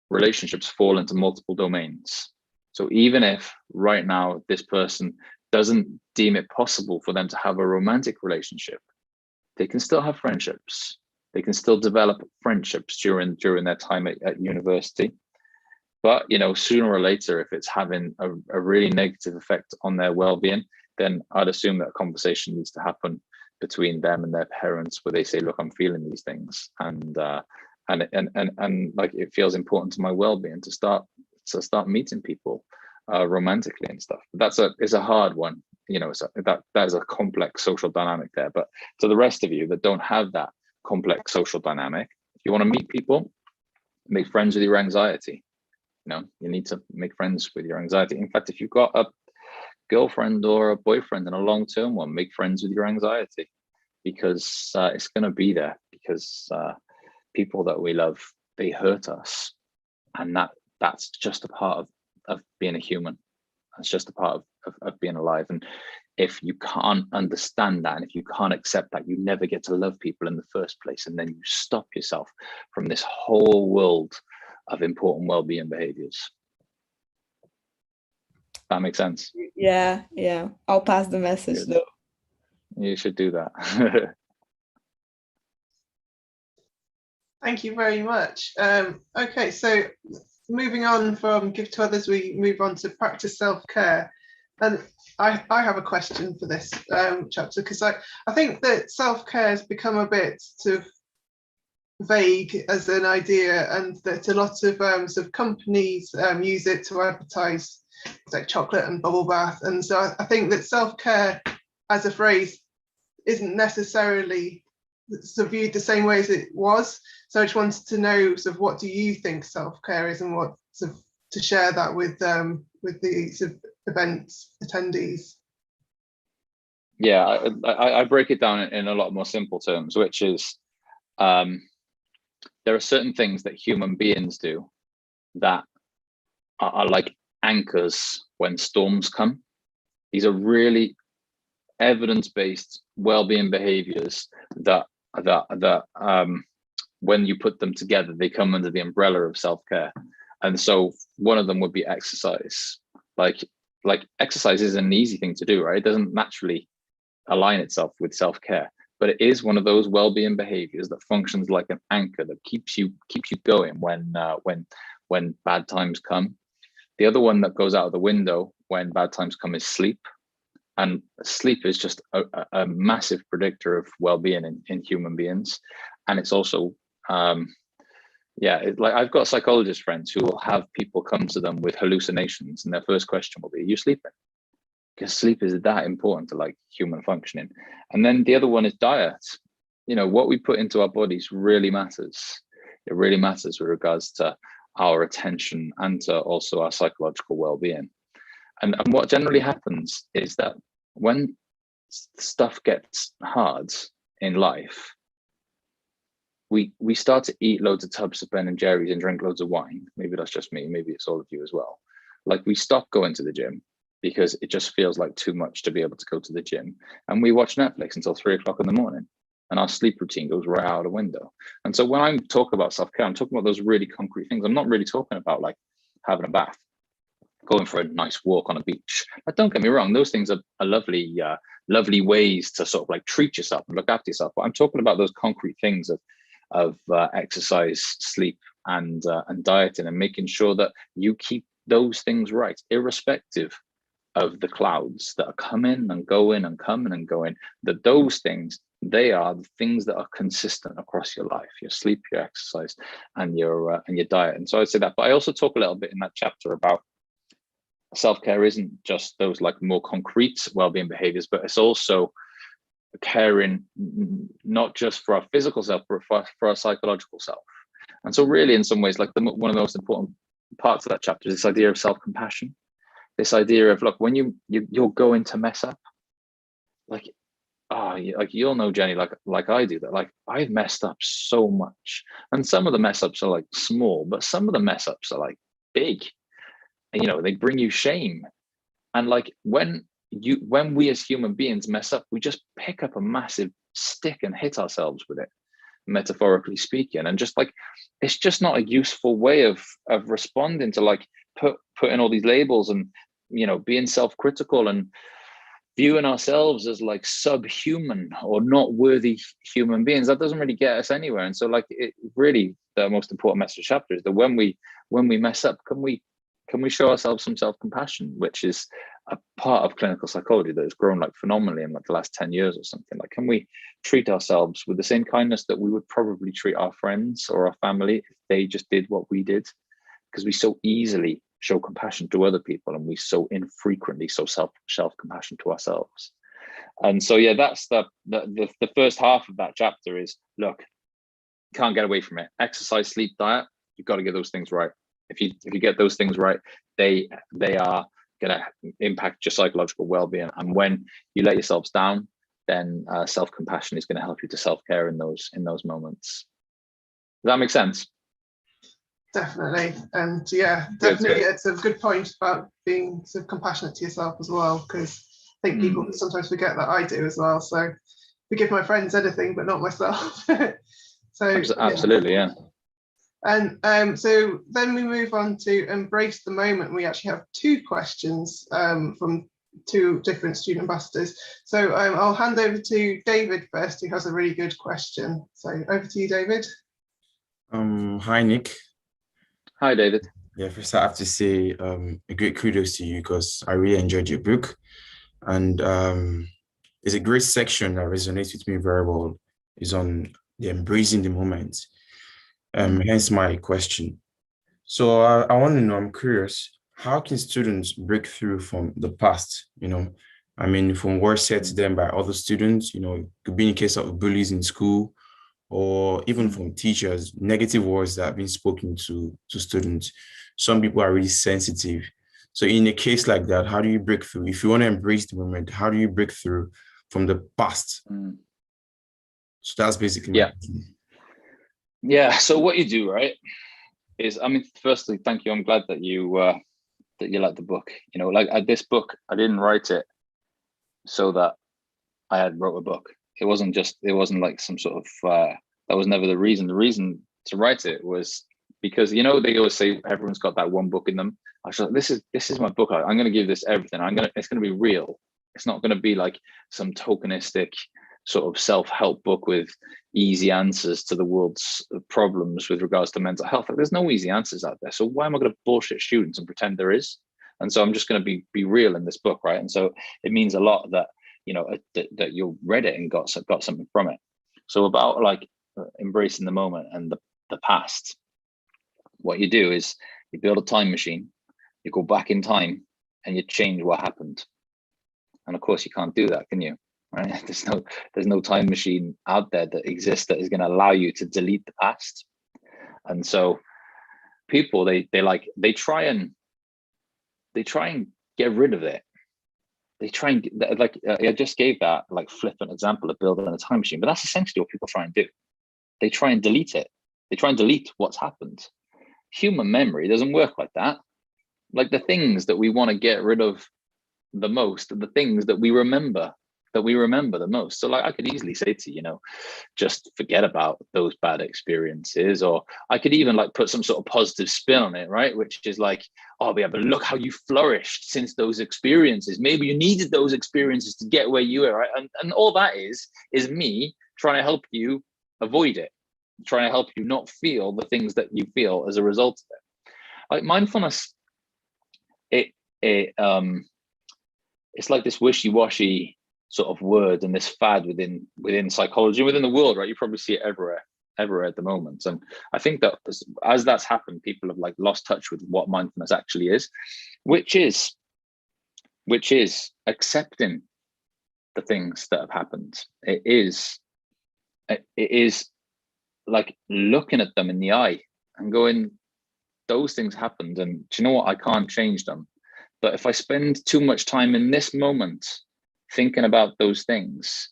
relationships fall into multiple domains. So even if right now this person doesn't deem it possible for them to have a romantic relationship, they can still have friendships. They can still develop friendships during their time at university. But, sooner or later, if it's having a really negative effect on their well-being, then I'd assume that a conversation needs to happen between them and their parents, where they say, look, I'm feeling these things, and like, it feels important to my well-being to start meeting people romantically and stuff. It's a hard one, that is a complex social dynamic there. But to the rest of you that don't have that complex social dynamic, if you want to meet people, make friends with your anxiety. You need to make friends with your anxiety. In fact, if you've got a girlfriend or a boyfriend and a long-term one, make friends with your anxiety, because it's going to be there, because people that we love, they hurt us, and that's just a part of being a human. It's just a part of being alive. And if you can't understand that, and if you can't accept that, you never get to love people in the first place, and then you stop yourself from this whole world of important well-being behaviors. That makes sense? Yeah. I'll pass the message. Good. Though. You should do that. Thank you very much. Okay, so moving on from give to others, we move on to practice self-care. And I have a question for this chapter, because I think that self-care has become a bit sort of vague as an idea, and that a lot of sort of companies use it to advertise, like chocolate and bubble bath. And so I think that self-care as a phrase isn't necessarily sort of viewed the same way as it was. So I just wanted to know sort of, what do you think self-care is, and what sort of to share that with the sort of event attendees. Yeah, I break it down in a lot more simple terms, which is there are certain things that human beings do that are like anchors when storms come. These are really evidence-based well-being behaviors that when you put them together, they come under the umbrella of self-care. And so one of them would be exercise. Like exercise is an easy thing to do, right? It doesn't naturally align itself with self-care, but it is one of those well-being behaviors that functions like an anchor that keeps you going when bad times come. The other one that goes out of the window when bad times come is sleep. And sleep is just a massive predictor of well-being in human beings. And it's also, like I've got psychologist friends who will have people come to them with hallucinations, and their first question will be, are you sleeping? Because sleep is that important to like human functioning. And then the other one is diet. what we put into our bodies really matters. It really matters with regards to our attention and to also our psychological well-being. And what generally happens is that when stuff gets hard in life, we start to eat loads of tubs of Ben and Jerry's and drink loads of wine. Maybe that's just me, maybe it's all of you as well. Like, we stop going to the gym because it just feels like too much to be able to go to the gym, and we watch Netflix until 3 o'clock in the morning, and our sleep routine goes right out the window. And so when I talk about self-care, I'm talking about those really concrete things. I'm not really talking about like having a bath, going for a nice walk on a beach. But don't get me wrong, those things are lovely, lovely ways to sort of like treat yourself and look after yourself. But I'm talking about those concrete things of exercise, sleep, and dieting, and making sure that you keep those things right, irrespective of the clouds that are coming and going and coming and going. That those things, they are the things that are consistent across your life: your sleep, your exercise, and your diet. And so I'd say that. But I also talk a little bit in that chapter about self-care isn't just those like more concrete well-being behaviors, but it's also caring not just for our physical self, but for our psychological self. And so really, in some ways, like one of the most important parts of that chapter is this idea of self-compassion. This idea of, look, when you're going to mess up, like you'll know, Jenny, like I do, that like I've messed up so much, and some of the mess ups are like small, but some of the mess ups are like big, and they bring you shame. And like when we as human beings mess up, we just pick up a massive stick and hit ourselves with it, metaphorically speaking. And just like, it's just not a useful way of responding to like putting all these labels and being self-critical and viewing ourselves as like subhuman or not worthy human beings. That doesn't really get us anywhere. And so like, it really, the most important message chapter is that when we mess up, can we show ourselves some self-compassion, which is a part of clinical psychology that has grown like phenomenally in like the last 10 years or something. Like, can we treat ourselves with the same kindness that we would probably treat our friends or our family if they just did what we did? Because we so easily show compassion to other people, and we so infrequently show self-compassion to ourselves. And so yeah, that's the first half of that chapter is, look, can't get away from it. Exercise, sleep, diet, you've got to get those things right. If you get those things right, they are going to impact your psychological well-being. And when you let yourselves down, then self-compassion is going to help you to self-care in those moments. Does that make sense? Definitely. And yeah, definitely, it's a good point about being sort of compassionate to yourself as well, because I think people sometimes forget that. I do as well. So forgive my friends anything, but not myself. So absolutely, yeah. And so then we move on to embrace the moment. We actually have 2 questions from 2 different student ambassadors. So I'll hand over to David first, who has a really good question. So over to you, David. Hi, Nick. Hi, David. Yeah, first I have to say a great kudos to you, because I really enjoyed your book. And there's a great section that resonates with me very well, is on the embracing the moment. Hence my question. So I want to know, I'm curious, how can students break through from the past? From words said to them by other students, it could be in case of bullies in school, or even from teachers, negative words that have been spoken to students. Some people are really sensitive. So in a case like that, how do you break through? If you want to embrace the moment, how do you break through from the past? So that's basically my question. Yeah, so what you do, right, is, firstly, thank you. I'm glad that you like the book. This book, I didn't write it so that I had wrote a book. It wasn't like some sort of, that was never the reason. The reason to write it was because, they always say everyone's got that one book in them. I was like, this is my book. I'm going to give this everything. It's going to be real. It's not going to be like some tokenistic sort of self-help book with easy answers to the world's problems with regards to mental health. Like, there's no easy answers out there. So why am I going to bullshit students and pretend there is? And so I'm just going to be real in this book, right? And so it means a lot that that you read it and got something from it. So about like embracing the moment and the past, what you do is you build a time machine, you go back in time, and you change what happened. And of course you can't do that, can you? right? There's no time machine out there that exists that is going to allow you to delete the past. And so people, they try and get rid of it. They try and like, I just gave that like flippant example of building a time machine, but that's essentially what people try and do. They try and delete it. They try and delete what's happened. Human memory doesn't work like that. Like, the things that we want to get rid of the most are the things that we remember the most. So like, I could easily say to you, just forget about those bad experiences, or I could even like put some sort of positive spin on it, right? Which is like, oh yeah, but look how you flourished since those experiences. Maybe you needed those experiences to get where you were, right? And all that is me trying to help you avoid it, trying to help you not feel the things that you feel as a result of it. Like mindfulness, it's like this wishy-washy sort of word and this fad within psychology, within the world, right? You probably see it everywhere at the moment. And I think that as that's happened, people have like lost touch with what mindfulness actually is, which is accepting the things that have happened. It is like looking at them in the eye and going, those things happened, and do you know what? I can't change them. But if I spend too much time in this moment thinking about those things,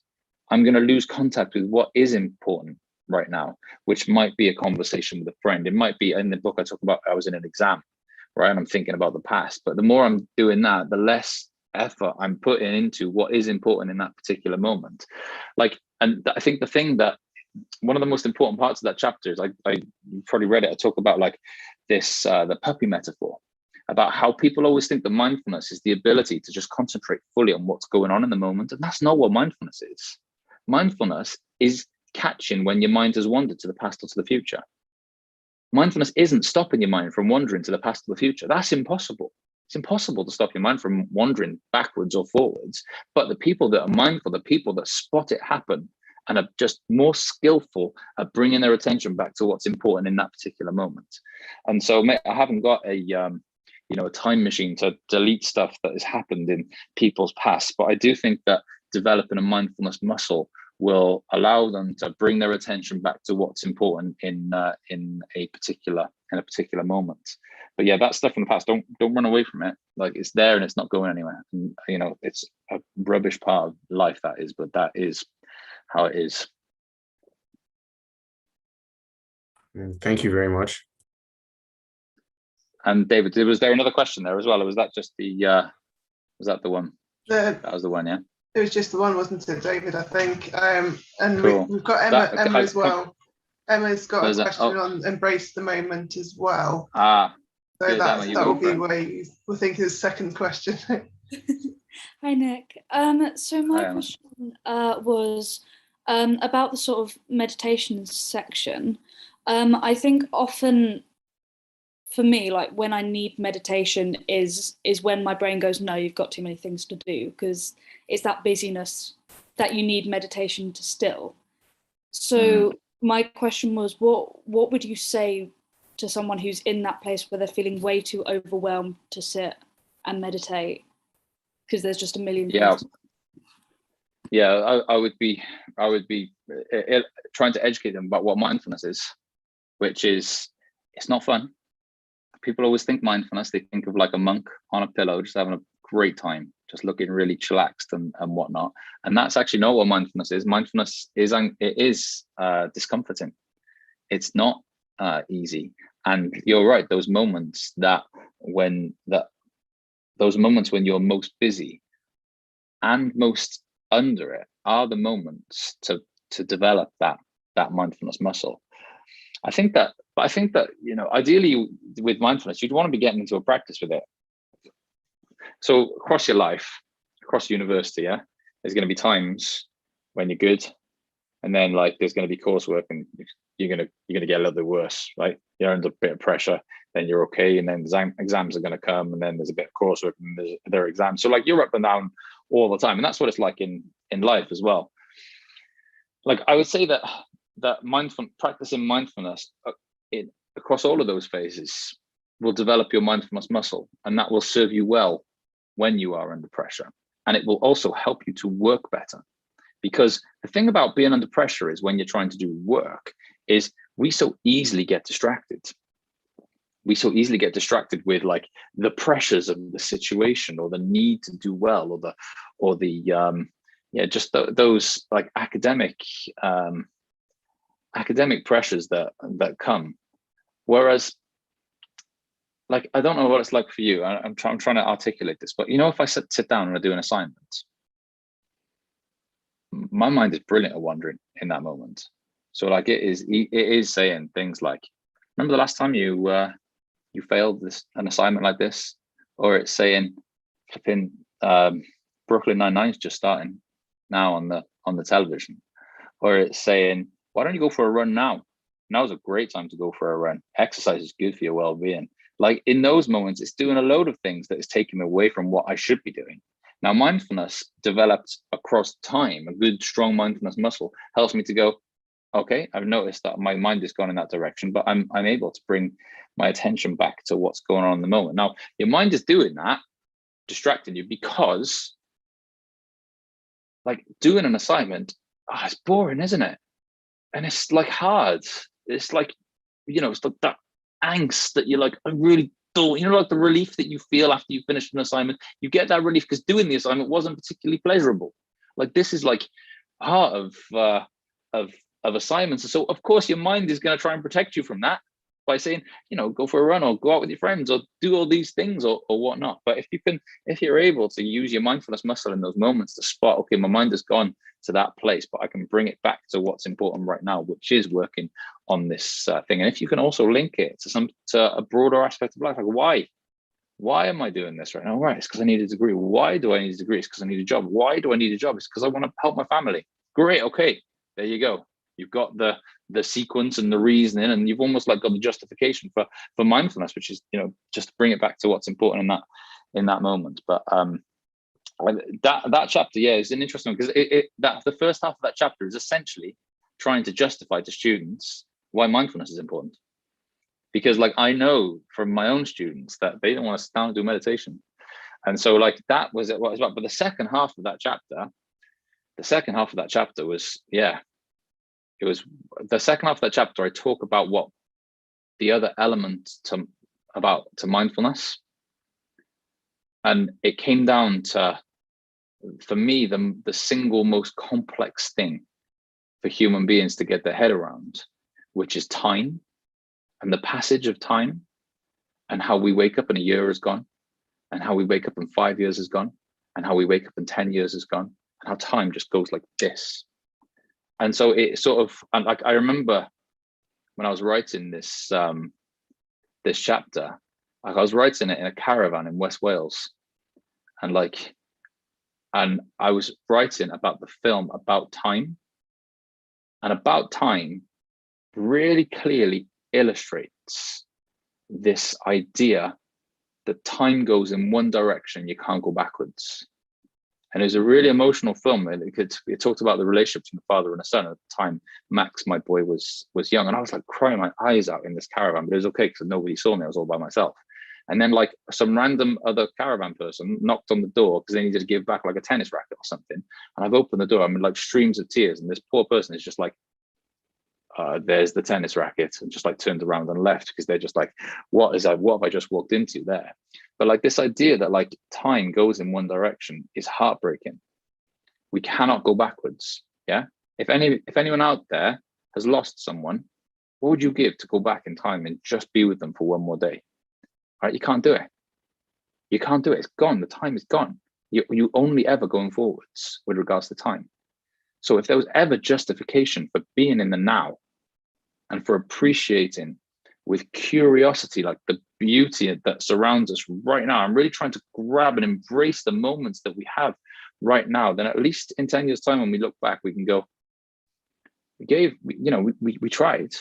I'm going to lose contact with what is important right now, which might be a conversation with a friend. It might be, in the book I talk about, I was in an exam, right? And I'm thinking about the past. But the more I'm doing that, the less effort I'm putting into what is important in that particular moment. Like, and I think the thing that, one of the most important parts of that chapter is, I probably read it, I talk about like this, the puppy metaphor, about how people always think that mindfulness is the ability to just concentrate fully on what's going on in the moment. And that's not what mindfulness is. Mindfulness is catching when your mind has wandered to the past or to the future. Mindfulness isn't stopping your mind from wandering to the past or the future. That's impossible. It's impossible to stop your mind from wandering backwards or forwards. But the people that are mindful, the people that spot it happen and are just more skillful at bringing their attention back to what's important in that particular moment. And so, mate, I haven't got a time machine to delete stuff that has happened in people's past, but I do think that developing a mindfulness muscle will allow them to bring their attention back to what's important in a particular moment. But yeah, that stuff in the past, don't run away from it. Like, it's there and it's not going anywhere. And it's a rubbish part of life, that is, but that is how it is. Thank you very much. And David, was there another question there as well, or was that just was that the one? That was the one, yeah. It was just the one, wasn't it, David? I think. And cool. we've got Emma as well. Emma's got a question on embrace the moment as well. So good, that will be where you will think his second question. Hi, Nick. So my question was about the sort of meditation section. I think often, for me, like when I need meditation is when my brain goes, no, you've got too many things to do, because it's that busyness that you need meditation to still. So my question was, what would you say to someone who's in that place where they're feeling way too overwhelmed to sit and meditate because there's just a million things? Yeah, I would be trying to educate them about what mindfulness is, which is, it's not fun. People always think mindfulness, they think of like a monk on a pillow, just having a great time, just looking really chillaxed and whatnot. And that's actually not what mindfulness is. Mindfulness is discomforting. It's not easy. And you're right, those moments when you're most busy and most under it are the moments to develop that mindfulness muscle. I think that, ideally with mindfulness, you'd want to be getting into a practice with it. So across your life, across university, there's going to be times when you're good, and then like there's going to be coursework and you're going to get a little bit worse, right? You're under a bit of pressure, then you're okay, and then exams are going to come, and then there's a bit of coursework, and there are exams. So like you're up and down all the time, and that's what it's like in life as well. Like I would say that practicing mindfulness across all of those phases will develop your mindfulness muscle, and that will serve you well when you are under pressure, and it will also help you to work better. Because the thing about being under pressure is when you're trying to do work is we so easily get distracted. We so easily get distracted with like the pressures of the situation or the need to do well or the those like academic pressures that come. Whereas, like, I don't know what it's like for you. I'm trying to articulate this, but you know, if I sit down and I do an assignment, my mind is brilliant at wandering in that moment. So like it is saying things like, remember the last time you failed an assignment like this? Or it's saying, flipping Brooklyn Nine-Nine is just starting now on the television. Or it's saying, why don't you go for a run now? Now's a great time to go for a run. Exercise is good for your well-being. Like in those moments, it's doing a load of things that is taking me away from what I should be doing. Now, mindfulness developed across time, a good, strong mindfulness muscle helps me to go, okay, I've noticed that my mind is gone in that direction, but I'm able to bring my attention back to what's going on in the moment. Now, your mind is doing that, distracting you, because like doing an assignment, it's boring, isn't it? And it's like hard. It's like, you know, it's like that angst that you're like, I really don't, you know, like the relief that you feel after you finish an assignment. You get that relief because doing the assignment wasn't particularly pleasurable. Like this is like part of assignments. So of course your mind is going to try and protect you from that by saying, you know, go for a run or go out with your friends or do all these things or whatnot. But if you're able to use your mindfulness muscle in those moments to spot, okay, my mind has gone to that place, but I can bring it back to what's important right now, which is working on this thing. And if you can also link it to a broader aspect of life, like why am I doing this right now? Right, it's because I need a degree. Why do I need a degree? It's because I need a job. Why do I need a job? It's because I want to help my family. Great, okay, there you go. You've got the sequence and the reasoning, and you've almost like got the justification for mindfulness, which is, you know, just to bring it back to what's important in that moment. But that chapter, yeah, is an interesting one, because that the first half of that chapter is essentially trying to justify to students why mindfulness is important. Because like I know from my own students that they don't want to sit down and do meditation, and so like that was what it was about. But the second half of that chapter was, yeah. It was the second half of that chapter. I talk about what the other element to mindfulness, and it came down to, for me, the single most complex thing for human beings to get their head around, which is time and the passage of time, and how we wake up and a year is gone, and how we wake up and 5 years is gone, and how we wake up and 10 years is gone, and how time just goes like this. And so it sort of, and like I remember when I was writing this this chapter, like I was writing it in a caravan in West Wales, and I was writing about the film About Time, and About Time really clearly illustrates this idea that time goes in one direction, you can't go backwards. And it was a really emotional film. It talked about the relationship between the father and the son. At the time, Max, my boy, was young, and I was like crying my eyes out in this caravan, but it was okay because nobody saw me. I was all by myself. And then like some random other caravan person knocked on the door because they needed to give back like a tennis racket or something. And I've opened the door, I'm in like streams of tears, and this poor person is just like, there's the tennis racket, and just like turned around and left, because they're just like, what have I just walked into there? But like this idea that like time goes in one direction is heartbreaking. We cannot go backwards. Yeah. If anyone out there has lost someone, what would you give to go back in time and just be with them for one more day? Right? You can't do it. You can't do it. It's gone. The time is gone. You only ever going forwards with regards to time. So if there was ever justification for being in the now and for appreciating with curiosity, like the beauty that surrounds us right now, I'm really trying to grab and embrace the moments that we have right now, then at least in 10 years time, when we look back, we can go, we tried,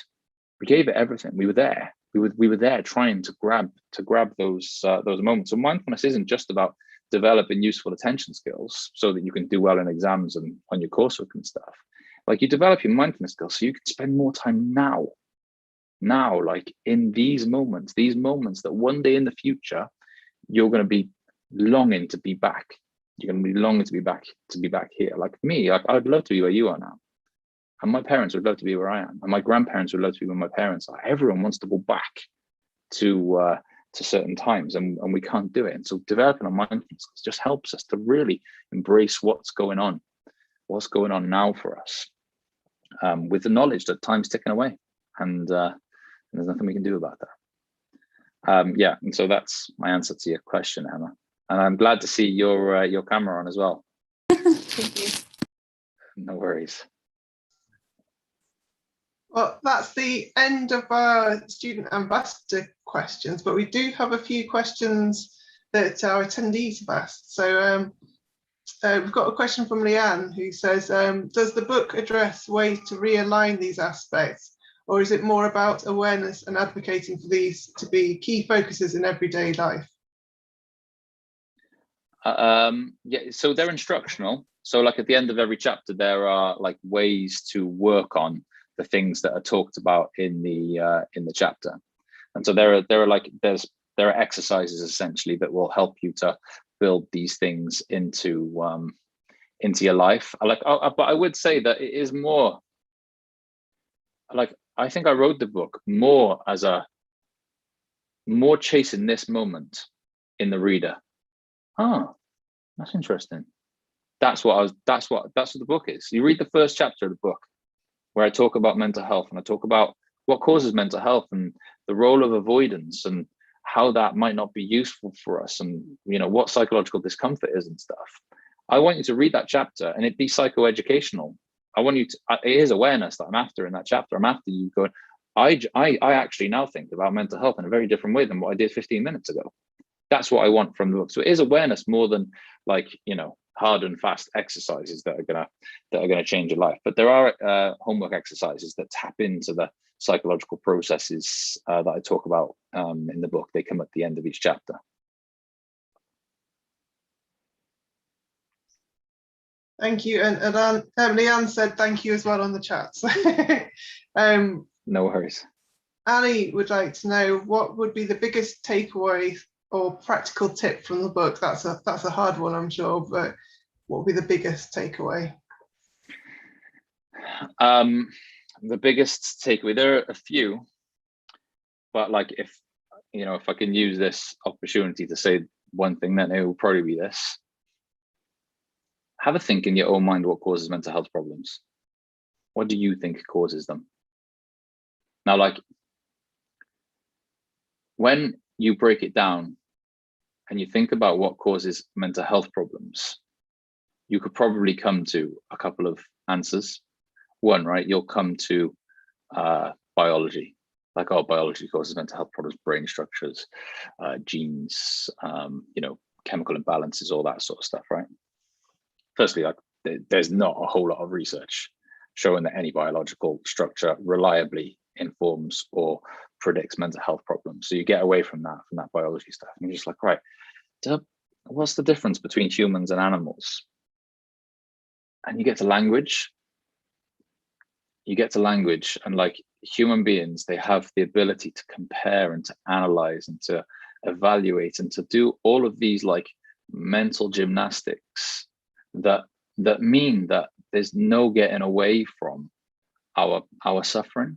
we gave it everything. We were there. We were there trying to grab those moments. So mindfulness isn't just about developing useful attention skills so that you can do well in exams and on your coursework and stuff. Like you develop your mindfulness skills so you can spend more time now, like in these moments that one day in the future, you're going to be longing to be back. You're going to be longing to be back here. Like me, I'd love to be where you are now. And my parents would love to be where I am. And my grandparents would love to be where my parents are. Everyone wants to go back to certain times, and we can't do it. And so developing a mindfulness just helps us to really embrace what's going on now for us, with the knowledge that time's ticking away, and there's nothing we can do about that. Yeah, and so that's my answer to your question, Emma. And I'm glad to see your camera on as well. Thank you. No worries. Well, that's the end of our student ambassador questions, but we do have a few questions that our attendees have asked. So we've got a question from Leanne, who says, does the book address ways to realign these aspects, or is it more about awareness and advocating for these to be key focuses in everyday life? Yeah, so they're instructional. So like at the end of every chapter, there are like ways to work on the things that are talked about in the chapter. And so there are exercises essentially that will help you to build these things into your life. But I would say that it is more like, I think I wrote the book more as more chasing this moment in the reader. Oh, that's interesting. That's what the book is. You read the first chapter of the book, where I talk about mental health, and I talk about what causes mental health and the role of avoidance and how that might not be useful for us, and what psychological discomfort is and stuff. I want you to read that chapter and it be psychoeducational. I want you to, it is awareness that I'm after in that chapter. I'm after you going, I actually now think about mental health in a very different way than what I did 15 minutes ago. That's what I want from the book. So it is awareness more than hard and fast exercises that are gonna change your life. But there are homework exercises that tap into the psychological processes that I talk about in the book. They come at the end of each chapter. Thank you. And Leanne said thank you as well on the chat. No worries. Annie would like to know, what would be the biggest takeaway or practical tip from the book? That's a hard one, I'm sure, but what would be the biggest takeaway? The biggest takeaway, there are a few, but if I can use this opportunity to say one thing, then it will probably be this. Have a think in your own mind what causes mental health problems. What do you think causes them? Now, when you break it down and you think about what causes mental health problems, you could probably come to a couple of answers. One, right, you'll come to biology, biology causes mental health problems, brain structures, genes, chemical imbalances, all that sort of stuff, right? Firstly, there's not a whole lot of research showing that any biological structure reliably informs or predicts mental health problems. So you get away from that biology stuff, and you're just like, right, what's the difference between humans and animals? And you get to language. And human beings, they have the ability to compare and to analyze and to evaluate and to do all of these mental gymnastics that mean that there's no getting away from our suffering.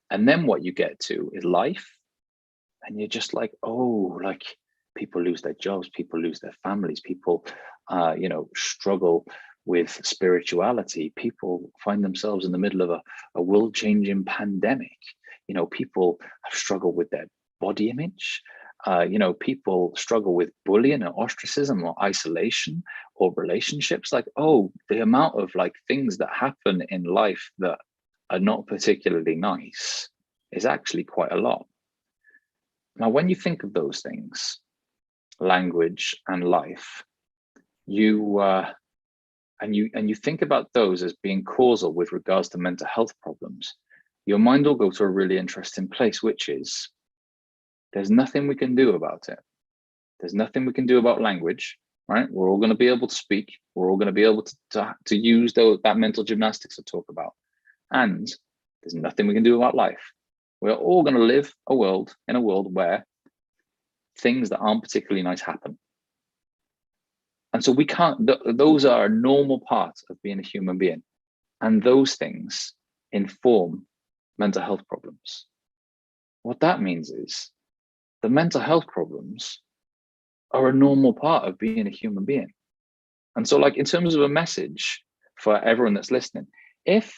And then what you get to is life, and you're just people lose their jobs, people lose their families, people struggle with spirituality, people find themselves in the middle of a world-changing pandemic. People have struggled with their body image. People struggle with bullying or ostracism or isolation or relationships. The amount of things that happen in life that are not particularly nice is actually quite a lot. Now, when you think of those things, language and life, you think about those as being causal with regards to mental health problems, your mind will go to a really interesting place, which is there's nothing we can do about it. There's nothing we can do about language, right? We're all going to be able to speak. We're all going to be able to use that mental gymnastics to talk about. And there's nothing we can do about life. We're all going to live in a world where things that aren't particularly nice happen. And so we can't, those are a normal part of being a human being. And those things inform mental health problems. What that means is the mental health problems are a normal part of being a human being. And so, like, in terms of a message for everyone that's listening, if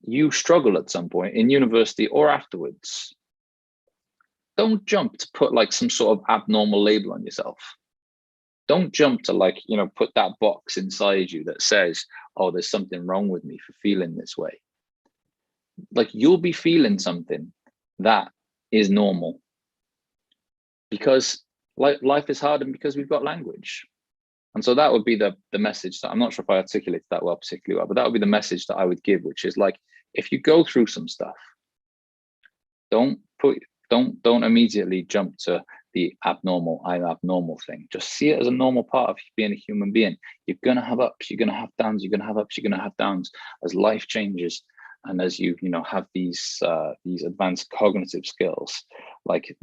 you struggle at some point in university or afterwards, don't jump to put like some sort of abnormal label on yourself. Don't jump to, like, you know, put that box inside you that says, oh, there's something wrong with me for feeling this way. Like, you'll be feeling something that is normal because life is hard and because we've got language. And so that would be the message that, I'm not sure if I articulated that well, particularly well, but that would be the message that I would give, which is like, if you go through some stuff, don't immediately jump to the abnormal, I'm abnormal thing. Just see it as a normal part of being a human being. You're gonna have ups, you're gonna have downs, you're gonna have ups, you're gonna have downs as life changes, and as you have these advanced cognitive skills. Like,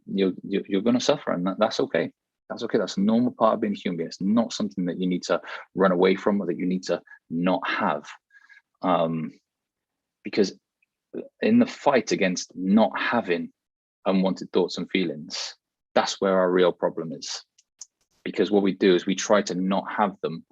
you're gonna suffer, and that's okay. That's okay. That's a normal part of being a human being. It's not something that you need to run away from or that you need to not have, because in the fight against not having unwanted thoughts and feelings, that's where our real problem is. Because what we do is we try to not have them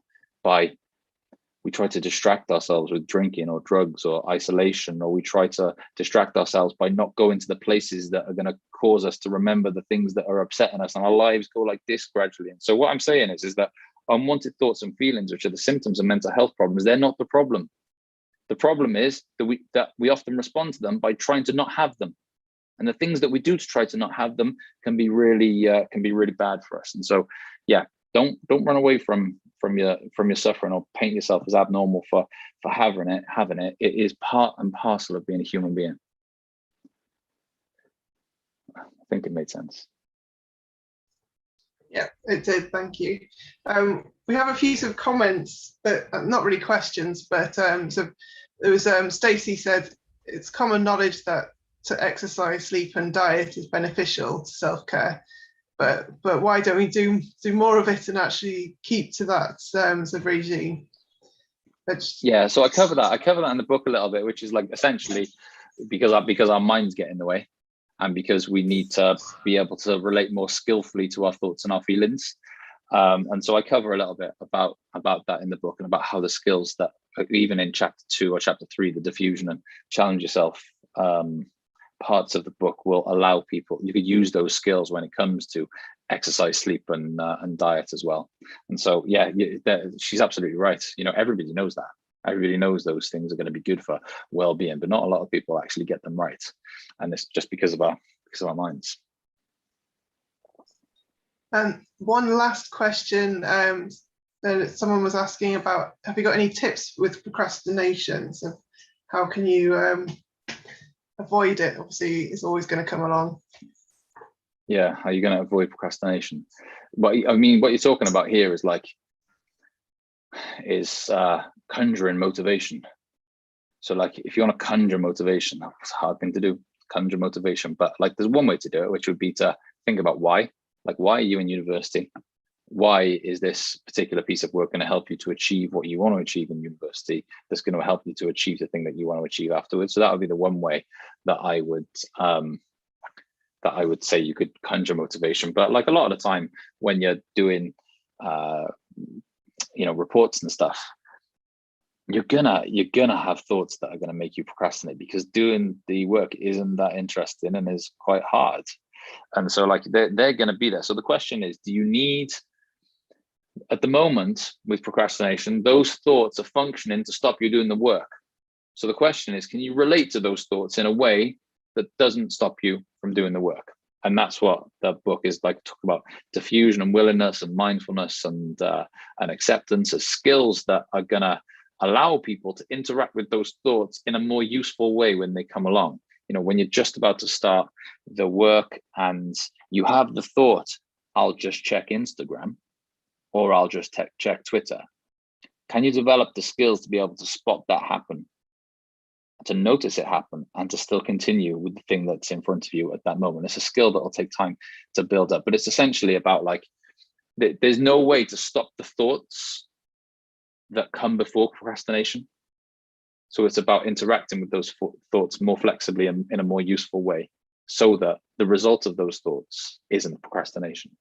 we try to distract ourselves with drinking or drugs or isolation, or we try to distract ourselves by not going to the places that are going to cause us to remember the things that are upsetting us, and our lives go like this gradually. And so what I'm saying is that unwanted thoughts and feelings, which are the symptoms of mental health problems, they're not the problem. The problem is that we often respond to them by trying to not have them. And the things that we do to try to not have them can be really bad for us. And so, yeah, don't run away from your suffering or paint yourself as abnormal for having it. It is part and parcel of being a human being. I think it made sense. Yeah, it did. Thank you. We have a few sort of comments, but not really questions. But so there was Stacey said it's common knowledge that to exercise, sleep, and diet is beneficial to self-care. But why don't we do more of it and actually keep to that sort of regime? Yeah, so I cover that in the book a little bit, which is like essentially because our minds get in the way, and because we need to be able to relate more skillfully to our thoughts and our feelings. And so I cover a little bit about that in the book, and about how the skills that even in chapter 2 or chapter 3, the diffusion and challenge yourself parts of the book will allow people, you could use those skills when it comes to exercise, sleep, and diet as well. And so, yeah, she's absolutely right. Everybody knows that. Everybody knows those things are going to be good for well-being, but not a lot of people actually get them right. And it's just because of our minds. And one last question. Someone was asking about, have you got any tips with procrastination? So how can you avoid it? Obviously, it's always going to come along. Yeah, how are you going to avoid procrastination? What you're talking about here is conjuring motivation. So like, if you want to conjure motivation, that's a hard thing to do, conjure motivation. But like, there's one way to do it, which would be to think about why. Like, why are you in university? Why is this particular piece of work going to help you to achieve what you want to achieve in university? That's going to help you to achieve the thing that you want to achieve afterwards. So that would be the one way that I would say you could conjure motivation. But like, a lot of the time when you're doing reports and stuff, you're gonna have thoughts that are going to make you procrastinate, because doing the work isn't that interesting and is quite hard. And so like, they're going to be there. So the question is, do you need, at the moment with procrastination, those thoughts are functioning to stop you doing the work? So the question is, can you relate to those thoughts in a way that doesn't stop you from doing the work? And that's what the book is like, talk about diffusion and willingness and mindfulness and acceptance as skills that are gonna allow people to interact with those thoughts in a more useful way when they come along. When you're just about to start the work and you have the thought, I'll just check Instagram, or I'll just check Twitter. Can you develop the skills to be able to spot that happen, to notice it happen, and to still continue with the thing that's in front of you at that moment? It's a skill that will take time to build up, but it's essentially about like there's no way to stop the thoughts that come before procrastination. So it's about interacting with those thoughts more flexibly and in a more useful way, so that the result of those thoughts isn't procrastination.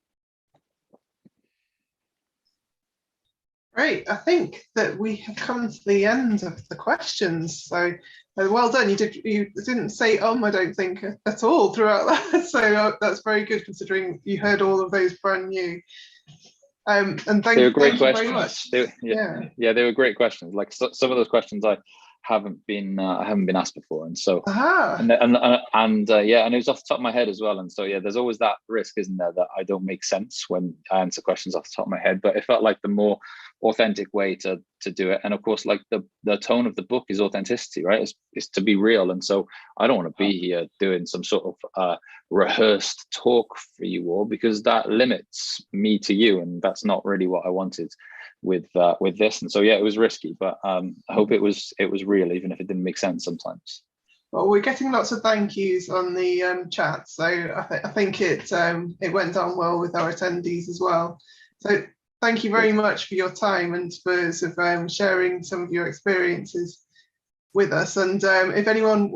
Great. I think that we have come to the end of the questions. So well done. You didn't say I don't think at all throughout that. So that's very good, considering you heard all of those brand new. And thank you very much. They were great questions. Like some of those questions I haven't been asked before, and so and it was off the top of my head as well. And so there's always that risk, isn't there, that I don't make sense when I answer questions off the top of my head. But it felt like the more authentic way to do it. And of course, like the tone of the book is authenticity, right? It's to be real. And so I don't want to be here doing some sort of rehearsed talk for you all, because that limits me to you, and that's not really what I wanted with this. And so it was risky, but I hope it was real, even if it didn't make sense sometimes. Well, we're getting lots of thank yous on the chat, so I think it went down well with our attendees as well. So thank you very much for your time and for sharing some of your experiences with us. And if anyone